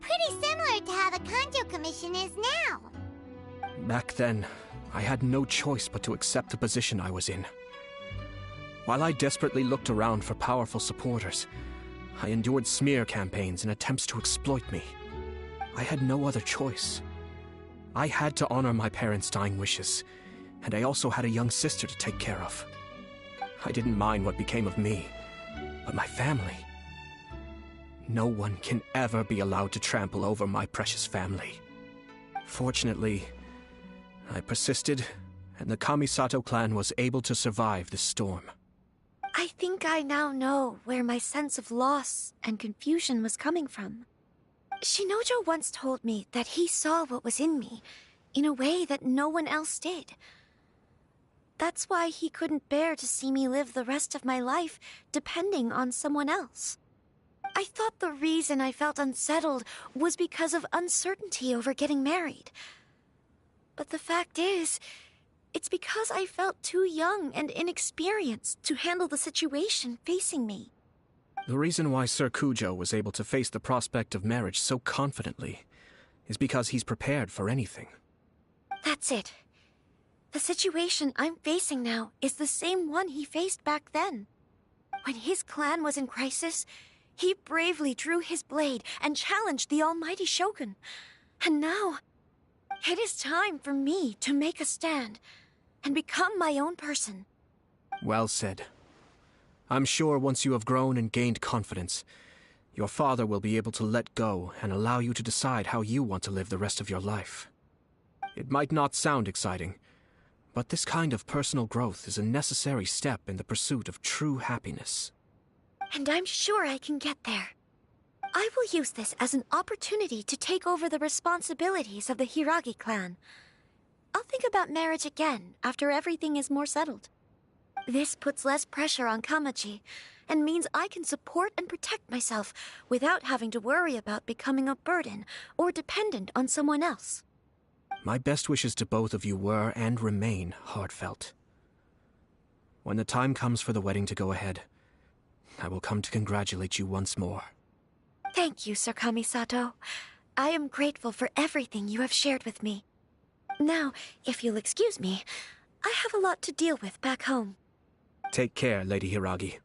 Pretty similar to how the Kanjo Commission is now. Back then, I had no choice but to accept the position I was in. While I desperately looked around for powerful supporters, I endured smear campaigns and attempts to exploit me. I had no other choice. I had to honor my parents' dying wishes, and I also had a young sister to take care of. I didn't mind what became of me, but my family. no one can ever be allowed to trample over my precious family. Fortunately, I persisted, and the Kamisato clan was able to survive the storm. I think I now know where my sense of loss and confusion was coming from. Shinojo once told me that he saw what was in me in a way that no one else did. That's why he couldn't bear to see me live the rest of my life depending on someone else. I thought the reason I felt unsettled was because of uncertainty over getting married. But the fact is, it's because I felt too young and inexperienced to handle the situation facing me. The reason why Sir Kujo was able to face the prospect of marriage so confidently is because he's prepared for anything. That's it. The situation I'm facing now is the same one he faced back then. When his clan was in crisis, he bravely drew his blade and challenged the almighty Shogun. And now, it is time for me to make a stand and become my own person. Well said. I'm sure once you have grown and gained confidence, your father will be able to let go and allow you to decide how you want to live the rest of your life. It might not sound exciting, but this kind of personal growth is a necessary step in the pursuit of true happiness. And I'm sure I can get there. I will use this as an opportunity to take over the responsibilities of the Hiragi clan. I'll think about marriage again after everything is more settled. This puts less pressure on Kamaji, and means I can support and protect myself without having to worry about becoming a burden or dependent on someone else. My best wishes to both of you were and remain heartfelt. When the time comes for the wedding to go ahead, I will come to congratulate you once more. Thank you, Sir Kamisato. I am grateful for everything you have shared with me. Now, if you'll excuse me, I have a lot to deal with back home. Take care, Lady Hiragi.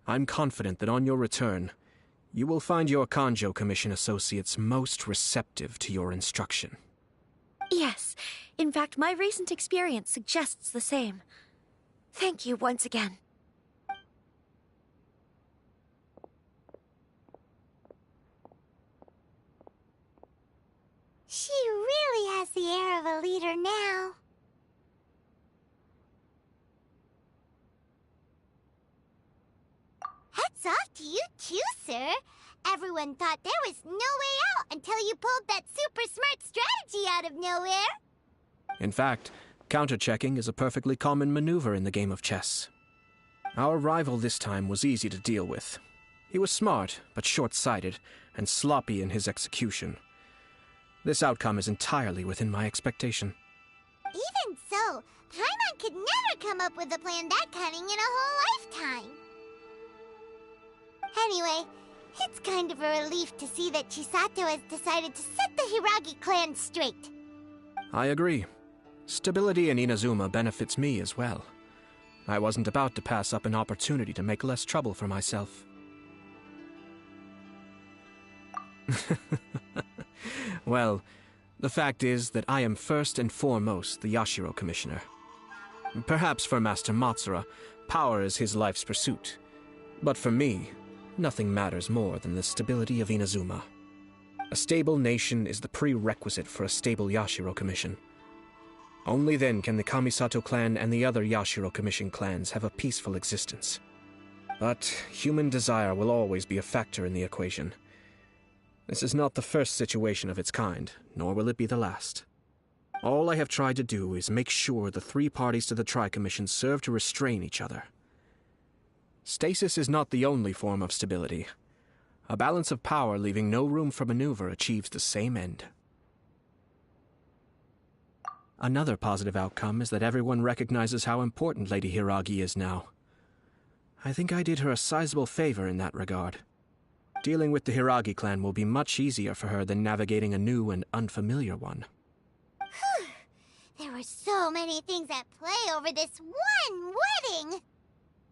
I'm confident that on your return, you will find your Kanjo Commission associates most receptive to your instruction. Yes, in fact, my recent experience suggests the same. Thank you once again. She really has the air of a leader now. Hats off to you too, sir. Everyone thought there was no way out until you pulled that super smart strategy out of nowhere. In fact, counter-checking is a perfectly common maneuver in the game of chess. Our rival this time was easy to deal with. He was smart, but short-sighted, and sloppy in his execution. This outcome is entirely within my expectation. Even so, Paimon could never come up with a plan that cunning in a whole lifetime. Anyway, it's kind of a relief to see that Chisato has decided to set the Hiragi clan straight. I agree. Stability in Inazuma benefits me as well. I wasn't about to pass up an opportunity to make less trouble for myself. Well, the fact is that I am first and foremost the Yashiro Commissioner. Perhaps for Master Matsura, power is his life's pursuit. But for me, nothing matters more than the stability of Inazuma. A stable nation is the prerequisite for a stable Yashiro Commission. Only then can the Kamisato clan and the other Yashiro Commission clans have a peaceful existence. But human desire will always be a factor in the equation. This is not the first situation of its kind, nor will it be the last. All I have tried to do is make sure the three parties to the Tri-Commission serve to restrain each other. Stasis is not the only form of stability. A balance of power leaving no room for maneuver achieves the same end. Another positive outcome is that everyone recognizes how important Lady Hiragi is now. I think I did her a sizable favor in that regard. Dealing with the Hiragi clan will be much easier for her than navigating a new and unfamiliar one. There were so many things at play over this one wedding.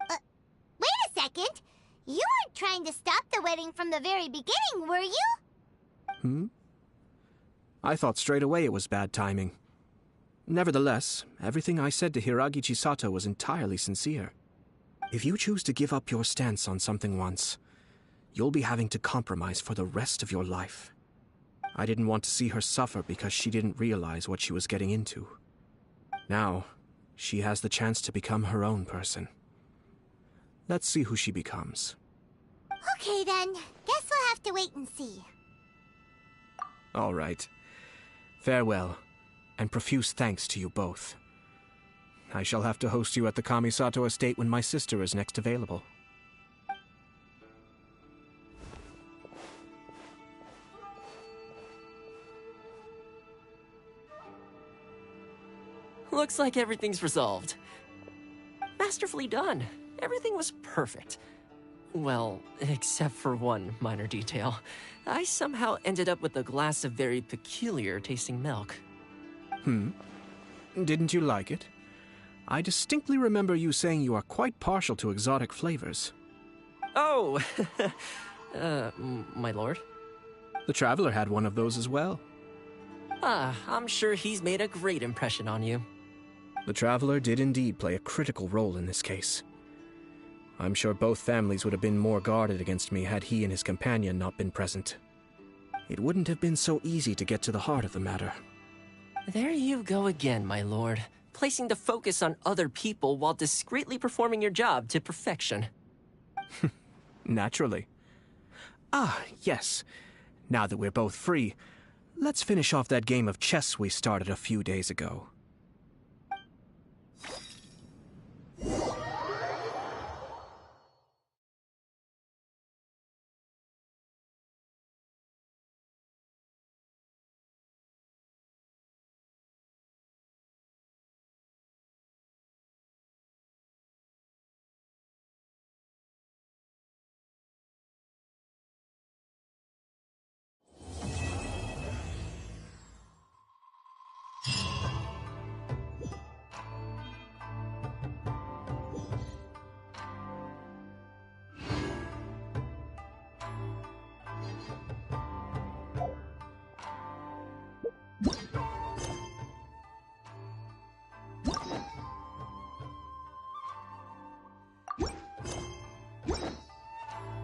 Wait a second. You weren't trying to stop the wedding from the very beginning, were you? I thought straight away it was bad timing. Nevertheless, everything I said to Hiragi Chisato was entirely sincere. If you choose to give up your stance on something once, you'll be having to compromise for the rest of your life. I didn't want to see her suffer because she didn't realize what she was getting into. Now, she has the chance to become her own person. Let's see who she becomes. Okay then, guess we'll have to wait and see. All right. Farewell, and profuse thanks to you both. I shall have to host you at the Kamisato estate when my sister is next available. Looks like everything's resolved. Masterfully done. Everything was perfect. Well, except for one minor detail. I somehow ended up with a glass of very peculiar tasting milk. Didn't you like it? I distinctly remember you saying you are quite partial to exotic flavors. Oh! My lord? The Traveler had one of those as well. I'm sure he's made a great impression on you. The Traveler did indeed play a critical role in this case. I'm sure both families would have been more guarded against me had he and his companion not been present. It wouldn't have been so easy to get to the heart of the matter. There you go again, my lord. Placing the focus on other people while discreetly performing your job to perfection. Naturally. Ah, yes. Now that we're both free, let's finish off that game of chess we started a few days ago.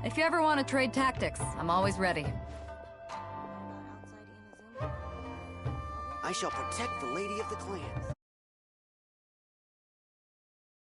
If you ever want to trade tactics, I'm always ready. I shall protect the Lady of the Clans.